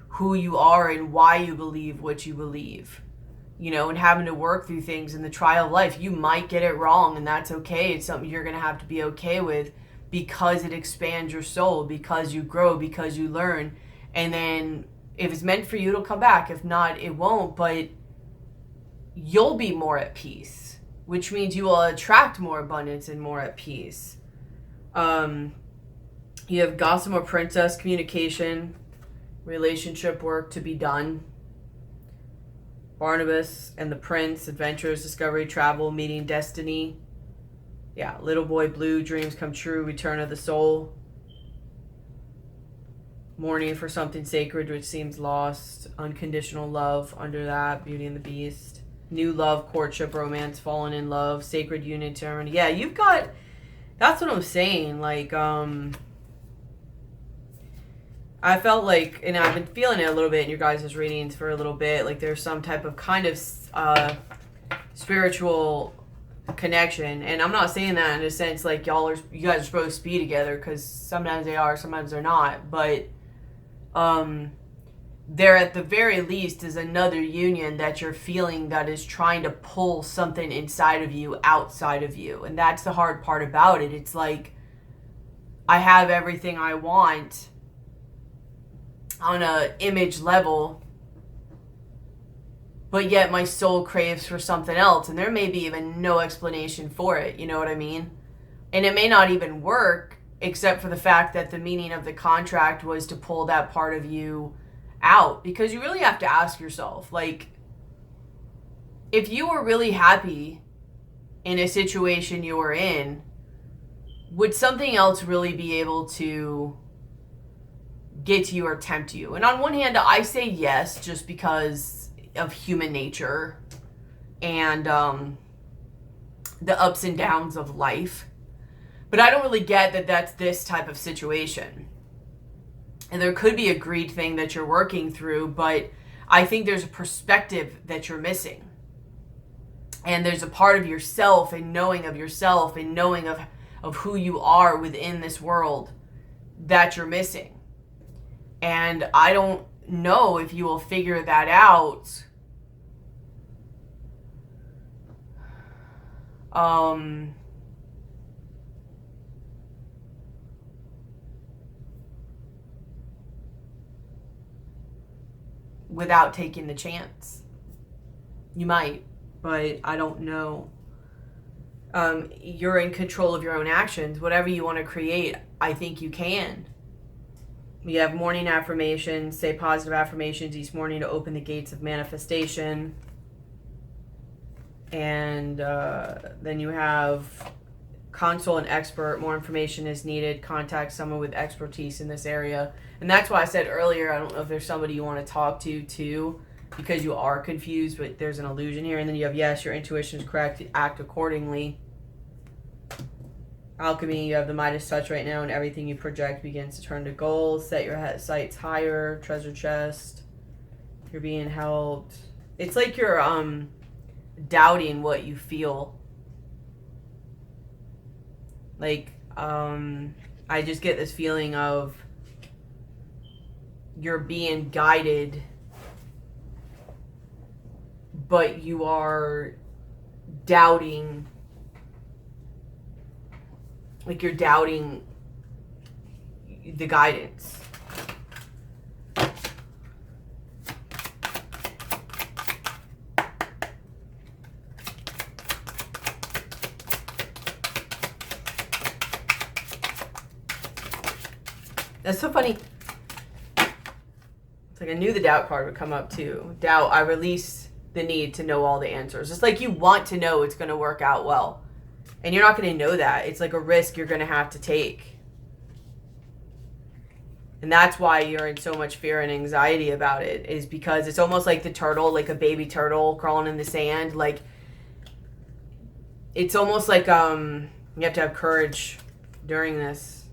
who you are and why you believe what you believe. You know, and having to work through things in the trial of life. You might get it wrong, and that's okay. It's something you're going to have to be okay with, because it expands your soul, because you grow, because you learn. And then if it's meant for you, it'll come back. If not, it won't. But you'll be more at peace, which means you will attract more abundance and more at peace. You have Gossamer Princess, communication, relationship work to be done. Barnabas and the Prince, adventures, discovery, travel, meeting destiny. Yeah, Little Boy Blue, dreams come true, return of the soul. Mourning for something sacred which seems lost. Unconditional love under that, Beauty and the Beast. New love, courtship, romance, fallen in love, sacred union, ceremony. Yeah, you've got, that's what I'm saying. Like, I felt like, and I've been feeling it a little bit in your guys' readings for a little bit, like there's some type of kind of spiritual connection. And I'm not saying that in a sense like you guys are supposed to be together, because sometimes they are, sometimes they're not. But there at the very least is another union that you're feeling that is trying to pull something inside of you outside of you. And that's the hard part about it. It's like, I have everything I want on a image level, but yet my soul craves for something else, and there may be even no explanation for it. You know what I mean? And it may not even work, except for the fact that the meaning of the contract was to pull that part of you out. Because you really have to ask yourself, like, if you were really happy in a situation you were in, would something else really be able to get to you or tempt you? And on one hand, I say yes, just because of human nature and the ups and downs of life. But I don't really get that that's this type of situation. And there could be a greed thing that you're working through, but I think there's a perspective that you're missing. And there's a part of yourself and knowing of yourself and knowing of who you are within this world that you're missing. And I don't know if you will figure that out without taking the chance. You might, but I don't know. You're in control of your own actions. Whatever you want to create, I think you can. We have morning affirmations. Say positive affirmations each morning to open the gates of manifestation. And then you have consult an expert. More information is needed. Contact someone with expertise in this area. And that's why I said earlier, I don't know if there's somebody you want to talk to too, because you are confused, but there's an illusion here. And then you have, yes, your intuition is correct. Act accordingly. Alchemy, you have the Midas touch right now, and everything you project begins to turn to gold. Set your sights higher. Treasure chest. You're being helped. It's like you're doubting what you feel. Like, I just get this feeling of you're being guided, but you are doubting. Like, you're doubting the guidance. That's so funny. It's like I knew the doubt card would come up too. Doubt, I release the need to know all the answers. It's like you want to know it's going to work out well. And you're not going to know that. It's like a risk you're going to have to take. And that's why you're in so much fear and anxiety about it, is because it's almost like the turtle, like a baby turtle crawling in the sand. Like, it's almost like you have to have courage during this.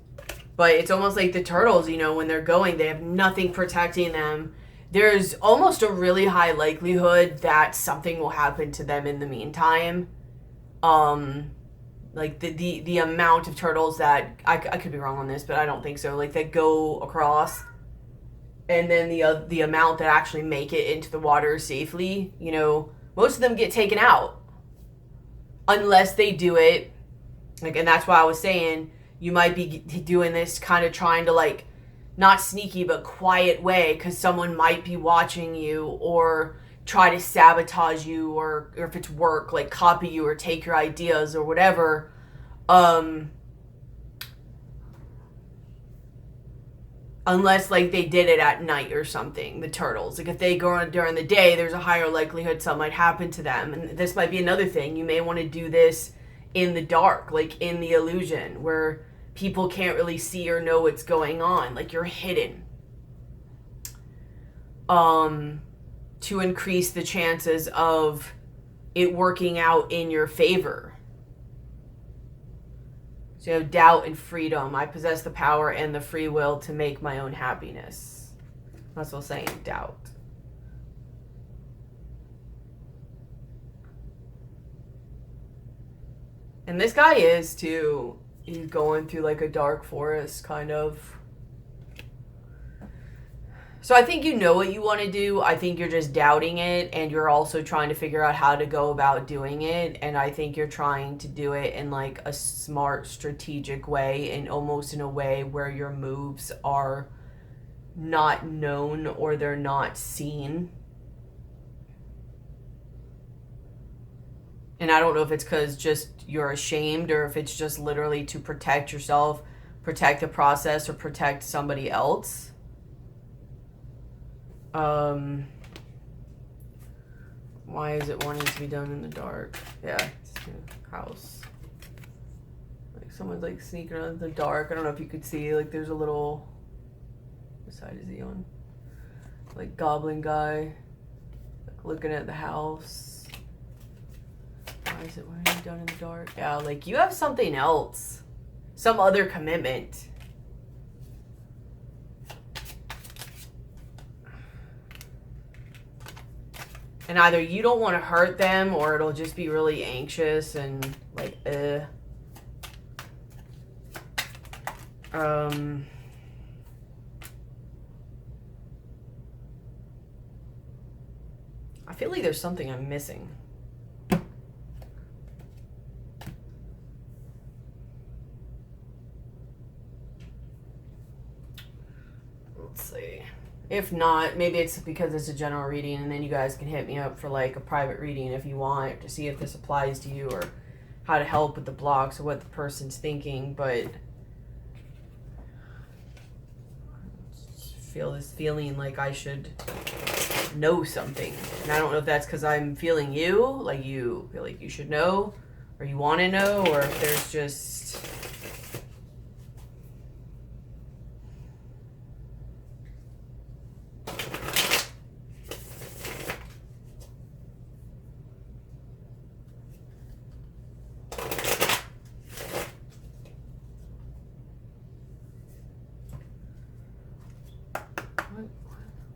But it's almost like the turtles, you know, when they're going, they have nothing protecting them. There's almost a really high likelihood that something will happen to them in the meantime. Like the amount of turtles that, I could be wrong on this, but I don't think so, like that go across, and then the amount that actually make it into the water safely, you know, most of them get taken out. Unless they do it, like, and that's why I was saying, you might be doing this kind of trying to, like, not sneaky, but quiet way, because someone might be watching you or try to sabotage you, or if it's work, like copy you or take your ideas or whatever. Unless, like, they did it at night or something, the turtles. Like, if they go on during the day, there's a higher likelihood something might happen to them. And this might be another thing. You may want to do this in the dark, like in the illusion, where people can't really see or know what's going on. Like, you're hidden. To increase the chances of it working out in your favor. So you have doubt and freedom. I possess the power and the free will to make my own happiness. That's what I'm saying, doubt. And this guy is too. He's going through like a dark forest, kind of. So I think you know what you want to do. I think you're just doubting it, and you're also trying to figure out how to go about doing it. And I think you're trying to do it in like a smart, strategic way, and almost in a way where your moves are not known or they're not seen. And I don't know if it's because just you're ashamed, or if it's just literally to protect yourself, protect the process, or protect somebody else. Why is it wanting to be done in the dark? Yeah, it's the house. Like someone's like sneaking around in the dark. I don't know if you could see, like there's a little, what side is he on? Like goblin guy, like looking at the house. Why is it wanting to be done in the dark? Yeah, like you have something else. Some other commitment. And either you don't want to hurt them, or it'll just be really anxious and like, I feel like there's something I'm missing. Let's see. If not, maybe it's because it's a general reading, and then you guys can hit me up for like a private reading if you want, to see if this applies to you or how to help with the blocks or what the person's thinking. But I feel this feeling like I should know something. And I don't know if that's because I'm feeling you, like you feel like you should know, or you want to know, or if there's just...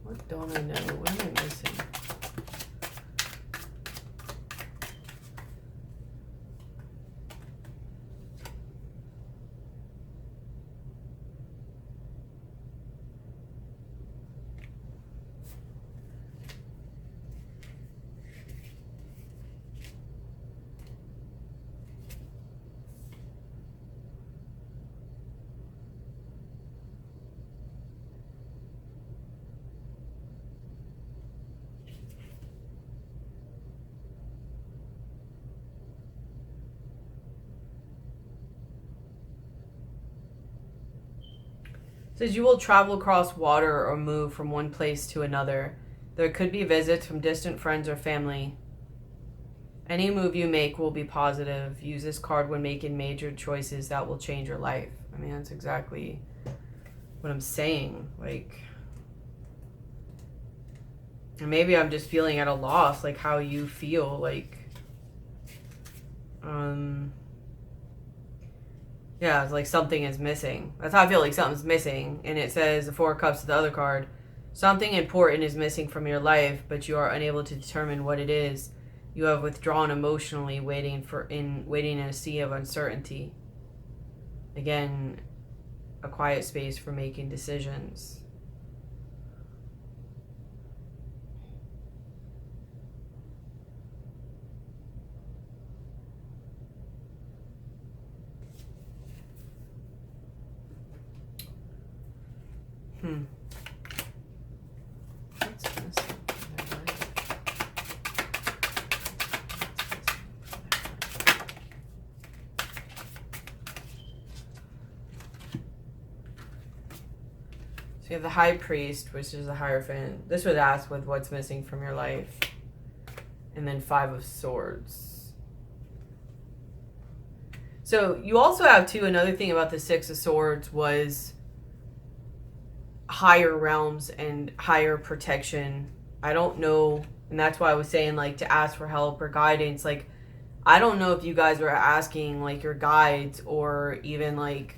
What don't I know? What am I missing? Says you will travel across water or move from one place to another. There could be visits from distant friends or family. Any move you make will be positive. Use this card when making major choices that will change your life. I mean, that's exactly what I'm saying. Like, and maybe I'm just feeling at a loss, like how you feel, like, yeah, it's like something is missing. That's how I feel, like something's missing. And it says the Four of Cups to the other card. Something important is missing from your life, but you are unable to determine what it is. You have withdrawn emotionally, waiting in a sea of uncertainty. Again, a quiet space for making decisions. What's missing? So you have the High Priest, which is the Hierophant. This would ask with what's missing from your life. And then Five of Swords. So you also have, too, another thing about the Six of Swords was higher realms and higher protection. I don't know, and that's why I was saying, like, to ask for help or guidance. Like, I don't know if you guys were asking, like, your guides or even, like,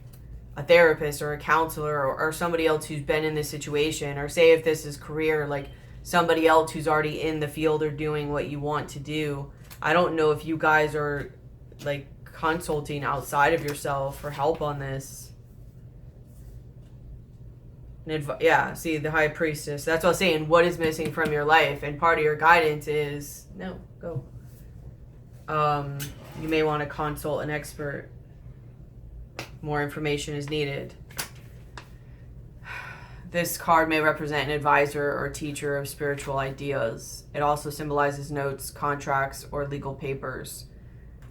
a therapist or a counselor or somebody else who's been in this situation, or say if this is career, like somebody else who's already in the field or doing what you want to do. I don't know if you guys are, like, consulting outside of yourself for help on this. Yeah, see, the High Priestess. That's what I was saying. What is missing from your life? And part of your guidance is, no, go. You may want to consult an expert. More information is needed. This card may represent an advisor or teacher of spiritual ideas. It also symbolizes notes, contracts, or legal papers.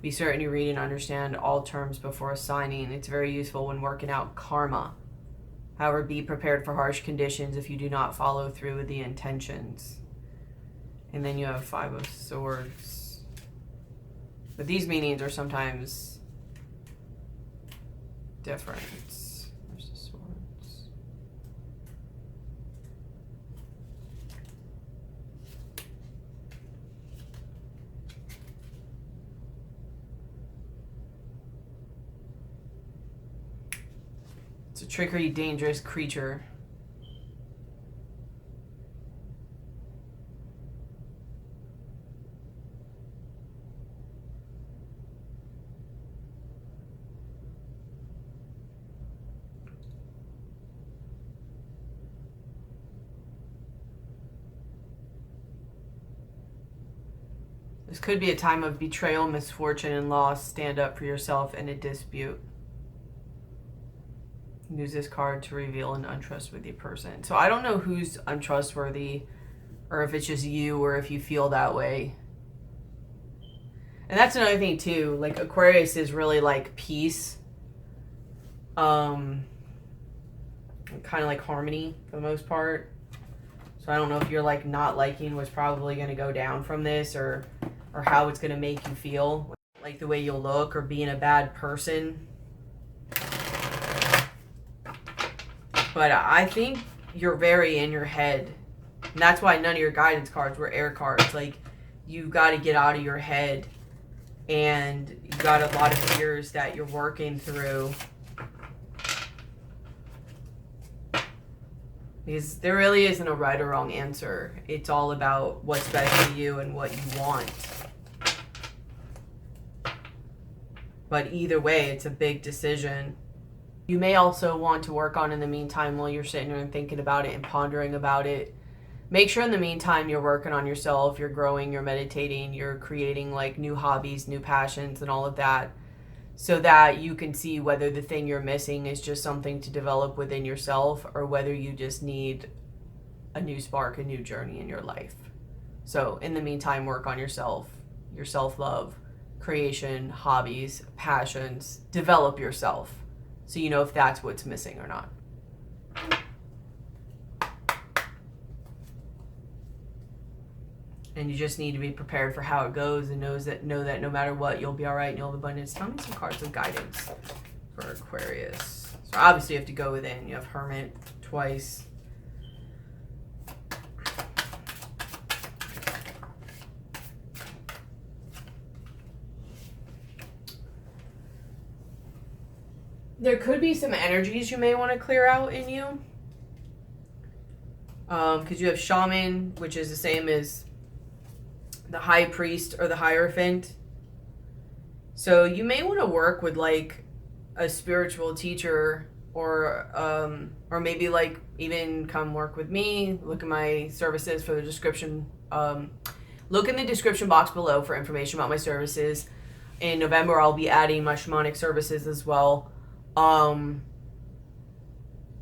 Be certain you read and understand all terms before signing. It's very useful when working out karma. However, be prepared for harsh conditions if you do not follow through with the intentions. And then you have Five of Swords. But these meanings are sometimes different. Where's the Swords? It's a trickery, dangerous creature. This could be a time of betrayal, misfortune, and loss. Stand up for yourself in a dispute. Use this card to reveal an untrustworthy person. So I don't know who's untrustworthy, or if it's just you, or if you feel that way. And that's another thing too. Like, Aquarius is really like peace. Kind of like harmony for the most part. So I don't know if you're like not liking what's probably going to go down from this, or how it's going to make you feel, like the way you'll look, or being a bad person. But I think you're very in your head. And that's why none of your guidance cards were air cards. Like, you got to get out of your head. And you got a lot of fears that you're working through. Because there really isn't a right or wrong answer. It's all about what's best for you and what you want. But either way, it's a big decision. You may also want to work on in the meantime while you're sitting there and thinking about it and pondering about it. Make sure in the meantime you're working on yourself, you're growing, you're meditating, you're creating like new hobbies, new passions and all of that, so that you can see whether the thing you're missing is just something to develop within yourself or whether you just need a new spark, a new journey in your life. So in the meantime, work on yourself, your self-love, creation, hobbies, passions, develop yourself so you know if that's what's missing or not. And you just need to be prepared for how it goes and know that no matter what, you'll be all right and you'll have abundance. Tell me some cards of guidance for Aquarius. So obviously you have to go within. You have Hermit twice. There could be some energies you may want to clear out in you. Because you have Shaman, which is the same as the High Priest or the Hierophant. So you may want to work with like a spiritual teacher or maybe like even come work with me. Look at my services for the description. Look in the description box below for information about my services. In November, I'll be adding my shamanic services as well.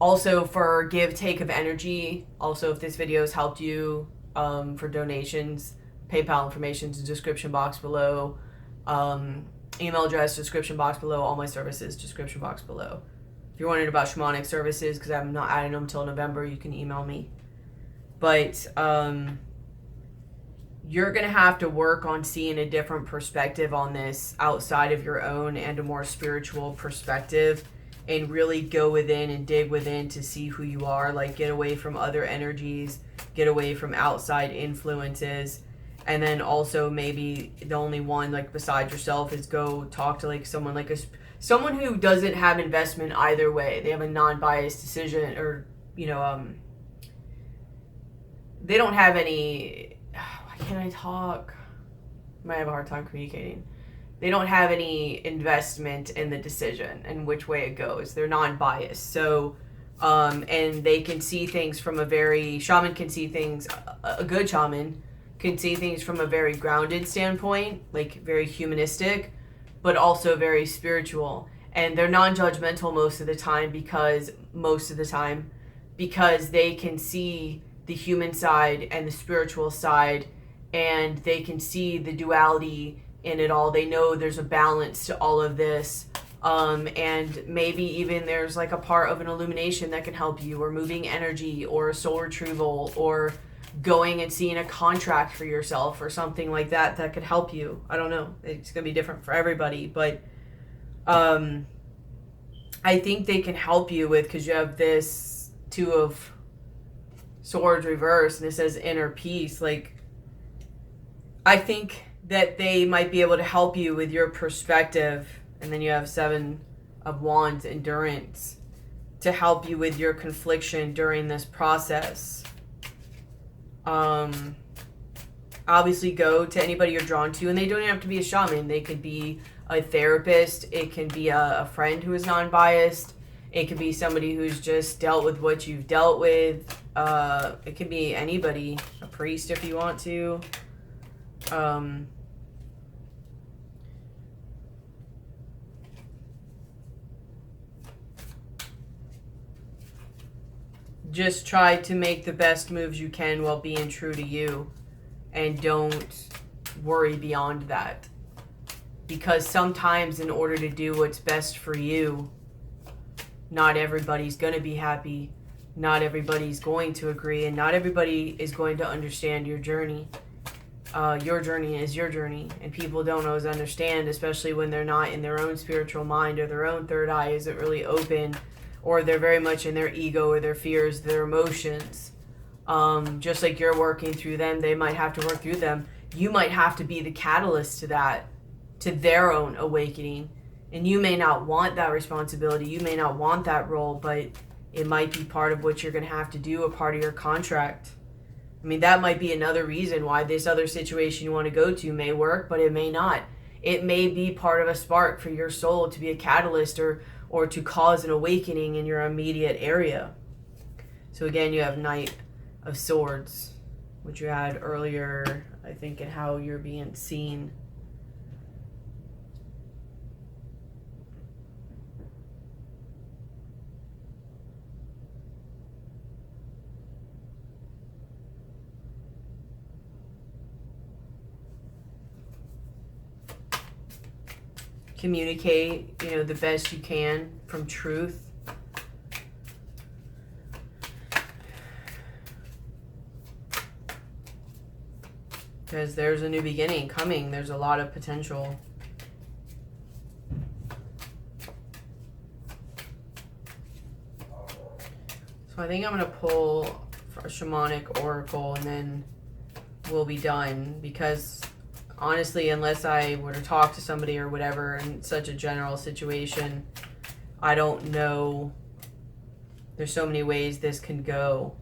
Also for give take of energy. Also, if this video has helped you, for donations, PayPal information is description box below. Email address, description box below. All my services, description box below. If you're wondering about shamanic services, because I'm not adding them until November, you can email me. But you're going to have to work on seeing a different perspective on this outside of your own and a more spiritual perspective, and really go within and dig within to see who you are. Like, get away from other energies, get away from outside influences. And then also maybe the only one like besides yourself is go talk to like someone like someone who doesn't have investment either way. They have a non-biased decision, or they don't have any. Why can't I talk? I might have a hard time communicating. They don't have any investment in the decision and which way it goes. They're non-biased. So and they can see things from shaman can see things, a good shaman can see things from a very grounded standpoint, like very humanistic, but also very spiritual. And they're non-judgmental most of the time because they can see the human side and the spiritual side, and they can see the duality in it all. They know there's a balance to all of this. And maybe even there's like a part of an illumination that can help you, or moving energy, or a soul retrieval, or going and seeing a contract for yourself or something like that could help you. I don't know. It's going to be different for everybody, but I think they can help you with, because you have this Two of Swords reversed and it says inner peace. Like, I think that they might be able to help you with your perspective. And then you have Seven of Wands, endurance, to help you with your confliction during this process. Obviously go to anybody you're drawn to, and they don't even have to be a shaman. They could be a therapist. It can be a friend who is non-biased. It could be somebody who's just dealt with what you've dealt with. It could be anybody, a priest if you want to. Just try to make the best moves you can while being true to you, and don't worry beyond that, because sometimes in order to do what's best for you, not everybody's going to be happy, not everybody's going to agree, and not everybody is going to understand your journey. Your journey is your journey, and people don't always understand, especially when they're not in their own spiritual mind, or their own third eye isn't really open, or they're very much in their ego or their fears, their emotions. Just like you're working through them, they might have to work through them. You might have to be the catalyst to that, to their own awakening. And you may not want that responsibility. You may not want that role, but It might be part of what you're going to have to do, a part of your contract. I mean, that might be another reason why this other situation you want to go to may work, but it may not. It may be part of a spark for your soul to be a catalyst or to cause an awakening in your immediate area. So again, you have Knight of Swords, which you had earlier, I think, in how you're being seen. Communicate, the best you can from truth. Because there's a new beginning coming. There's a lot of potential. So I think I'm going to pull for a shamanic oracle and then we'll be done. Because honestly, unless I were to talk to somebody or whatever in such a general situation, I don't know. There's so many ways this can go.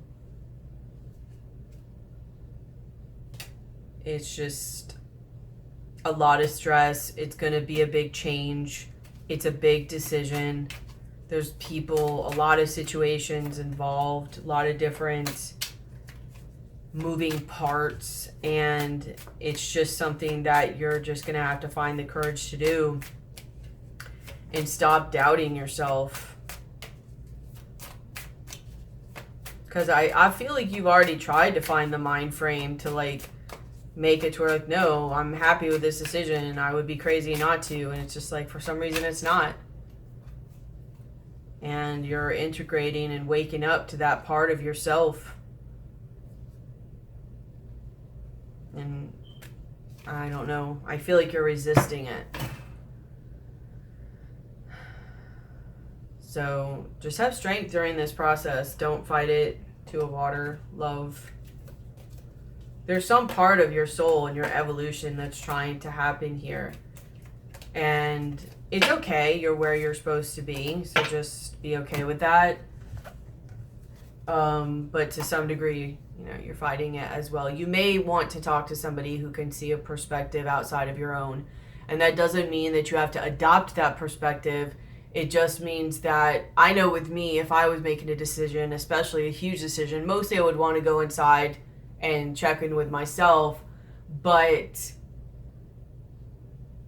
It's just a lot of stress. It's going to be a big change. It's a big decision. There's people, a lot of situations involved, a lot of different moving parts, and it's just something that you're just going to have to find the courage to do and stop doubting yourself. Because I feel like you've already tried to find the mind frame to make it to where no, I'm happy with this decision and I would be crazy not to, and it's just for some reason it's not. And you're integrating and waking up to that part of yourself. And I don't know, I feel like you're resisting it. So just have strength during this process. Don't fight it. Two of Water, love. There's some part of your soul and your evolution that's trying to happen here. And it's okay. You're where you're supposed to be. So just be okay with that. But to some degree, you're fighting it as well. You may want to talk to somebody who can see a perspective outside of your own. And that doesn't mean that you have to adopt that perspective. It just means that, I know with me, if I was making a decision, especially a huge decision, mostly I would want to go inside and check in with myself, but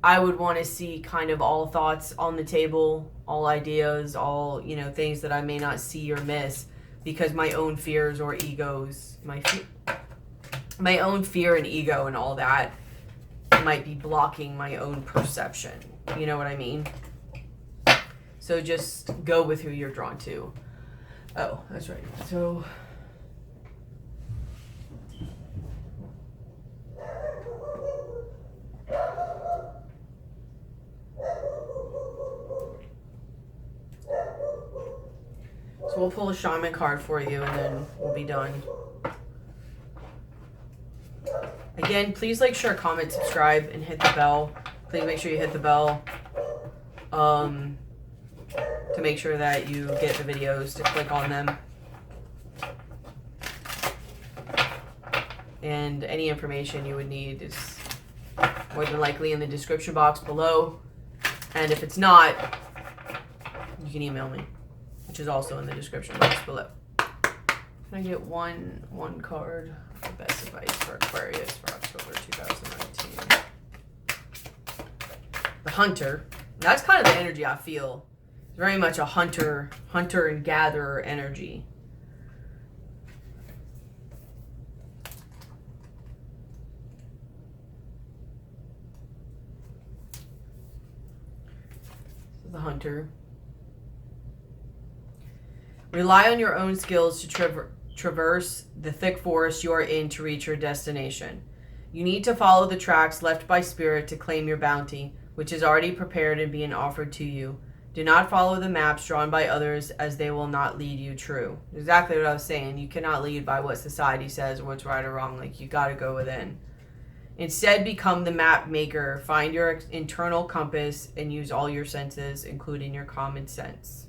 I would want to see kind of all thoughts on the table, all ideas, all, things that I may not see or miss, because my own fears or egos, my own fear and ego and all that might be blocking my own perception. You know what I mean? So just go with who you're drawn to. Oh, that's right. So we'll pull a shaman card for you and then we'll be done. Again, please share, comment, subscribe, and hit the bell. Please make sure you hit the bell to make sure that you get the videos, to click on them. And any information you would need is more than likely in the description box below. And if it's not, you can email me, which is also in the description box below. Can I get one card for best advice for Aquarius for October 2019? The Hunter. That's kind of the energy I feel. It's very much a hunter and gatherer energy. The Hunter. Rely on your own skills to traverse the thick forest you are in to reach your destination. You need to follow the tracks left by spirit to claim your bounty, which is already prepared and being offered to you. Do not follow the maps drawn by others, as they will not lead you true. Exactly what I was saying. You cannot lead by what society says or what's right or wrong. You got to go within. Instead, become the map maker. Find your internal compass and use all your senses, including your common sense.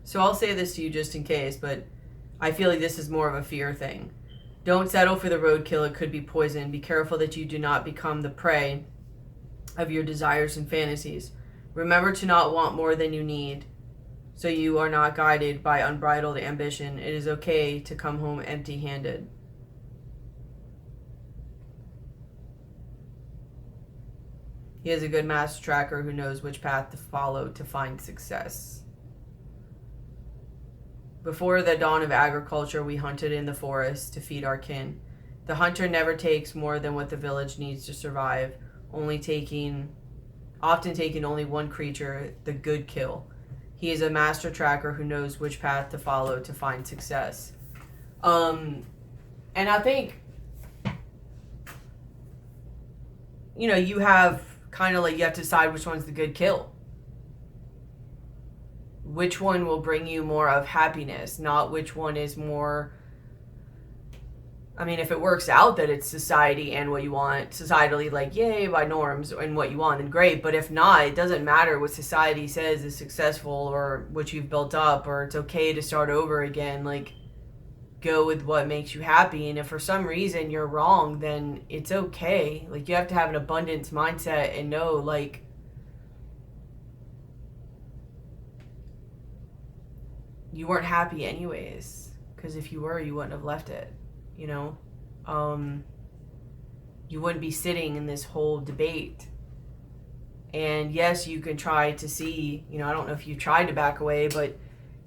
So I'll say this to you just in case, but I feel like this is more of a fear thing. Don't settle for the roadkill. It could be poison. Be careful that you do not become the prey of your desires and fantasies. Remember to not want more than you need, so you are not guided by unbridled ambition. It is okay to come home empty-handed. He is a good master tracker who knows which path to follow to find success. Before the dawn of agriculture, we hunted in the forest to feed our kin. The hunter never takes more than what the village needs to survive, often taking only one creature, the good kill. He is a master tracker who knows which path to follow to find success. And I think, you have kind of like, you have to decide which one's the good kill. Which one will bring you more of happiness, not which one is more... I mean, if it works out that it's society and what you want, societally, like, yay, by norms and what you want, then great. But if not, it doesn't matter what society says is successful or what you've built up, or it's okay to start over again. Like, go with what makes you happy. And if for some reason you're wrong, then it's okay. Like, you have to have an abundance mindset and know, like, you weren't happy anyways, because if you were, you wouldn't have left it, you wouldn't be sitting in this whole debate. And yes, you can try to see, I don't know if you tried to back away, but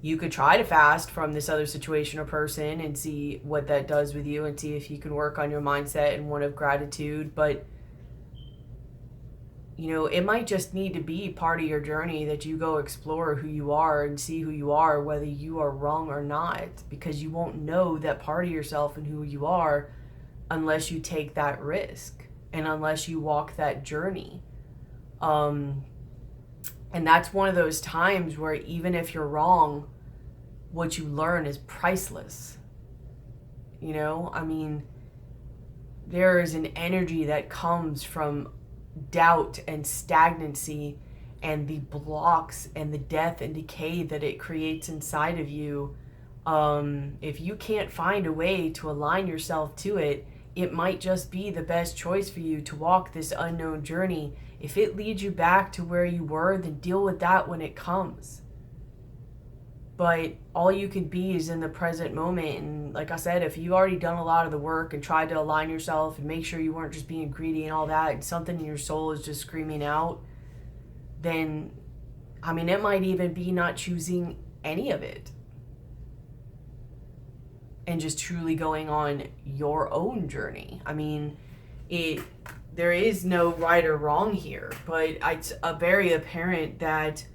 you could try to fast from this other situation or person and see what that does with you, and see if you can work on your mindset and one of gratitude. But it might just need to be part of your journey that you go explore who you are and see who you are, whether you are wrong or not, because you won't know that part of yourself and who you are unless you take that risk and unless you walk that journey. And that's one of those times where even if you're wrong, what you learn is priceless. I mean, there is an energy that comes from doubt and stagnancy and the blocks and the death and decay that it creates inside of you. If you can't find a way to align yourself to it, it might just be the best choice for you to walk this unknown journey. If it leads you back to where you were, then deal with that when it comes. But all you can be is in the present moment. And like I said, if you've already done a lot of the work and tried to align yourself and make sure you weren't just being greedy and all that, and something in your soul is just screaming out, then, it might even be not choosing any of it and just truly going on your own journey. There is no right or wrong here, but it's very apparent that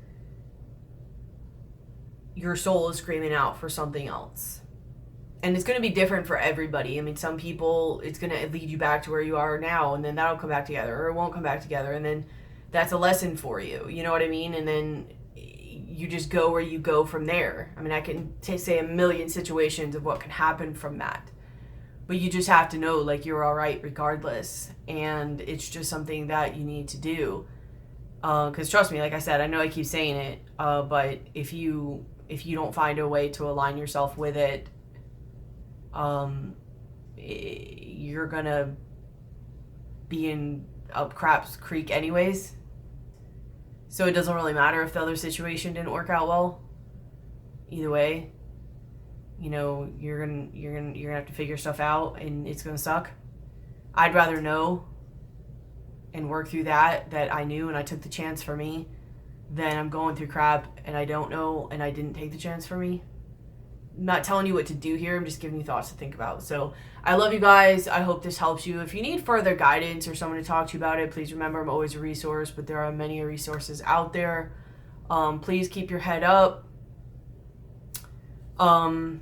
your soul is screaming out for something else. And it's going to be different for everybody. Some people, it's going to lead you back to where you are now, and then that'll come back together, or it won't come back together, and then that's a lesson for you. You know what I mean? And then you just go where you go from there. I can say a million situations of what can happen from that. But you just have to know, like, you're all right regardless. And it's just something that you need to do. Because trust me, like I said, I know I keep saying it, but if you don't find a way to align yourself with it, you're gonna be in up craps creek anyways. So it doesn't really matter if the other situation didn't work out well. Either way, you're gonna have to figure stuff out, and it's gonna suck. I'd rather know and work through that I knew and I took the chance for me, than I'm going through crap and I don't know and I didn't take the chance for me. I'm not telling you what to do here. I'm just giving you thoughts to think about. So I love you guys. I hope this helps you. If you need further guidance or someone to talk to you about it, please remember I'm always a resource, but there are many resources out there. Please keep your head up. I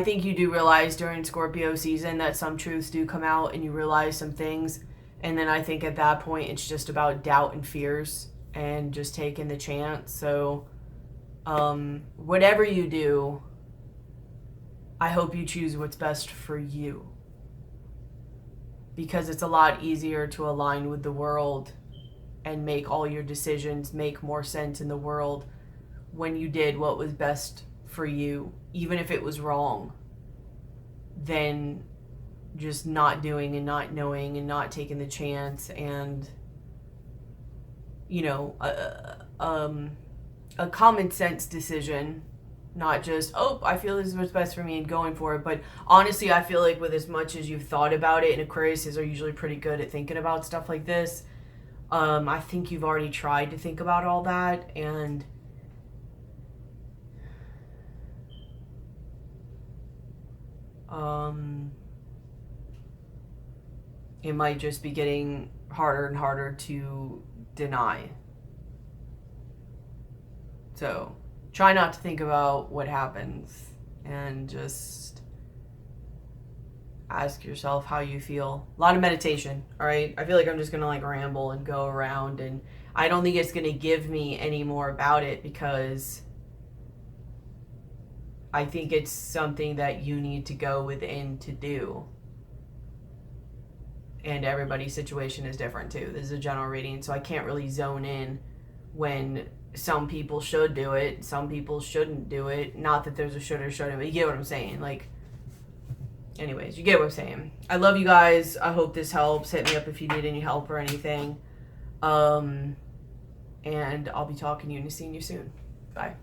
think you do realize during Scorpio season that some truths do come out and you realize some things. And then I think at that point, it's just about doubt and fears and just taking the chance. So whatever you do, I hope you choose what's best for you, because it's a lot easier to align with the world and make all your decisions make more sense in the world when you did what was best for you, even if it was wrong, than just not doing and not knowing and not taking the chance and, you know, a common sense decision, not just, oh, I feel this is what's best for me and going for it. But honestly, I feel like with as much as you've thought about it, and Aquariuses are usually pretty good at thinking about stuff like this, I think you've already tried to think about all that, and it might just be getting harder and harder to deny. So try not to think about what happens and just ask yourself how you feel. A lot of meditation, all right? I feel like I'm just gonna like ramble and go around, and I don't think it's gonna give me any more about it, because I think it's something that you need to go within to do. And everybody's situation is different too. This is a general reading, so I can't really zone in when some people should do it, some people shouldn't do it. Not that there's a should or shouldn't, but you get what I'm saying. Like, anyways, you get what I'm saying. I love you guys. I hope this helps. Hit me up if you need any help or anything. And I'll be talking to you and seeing you soon. Bye.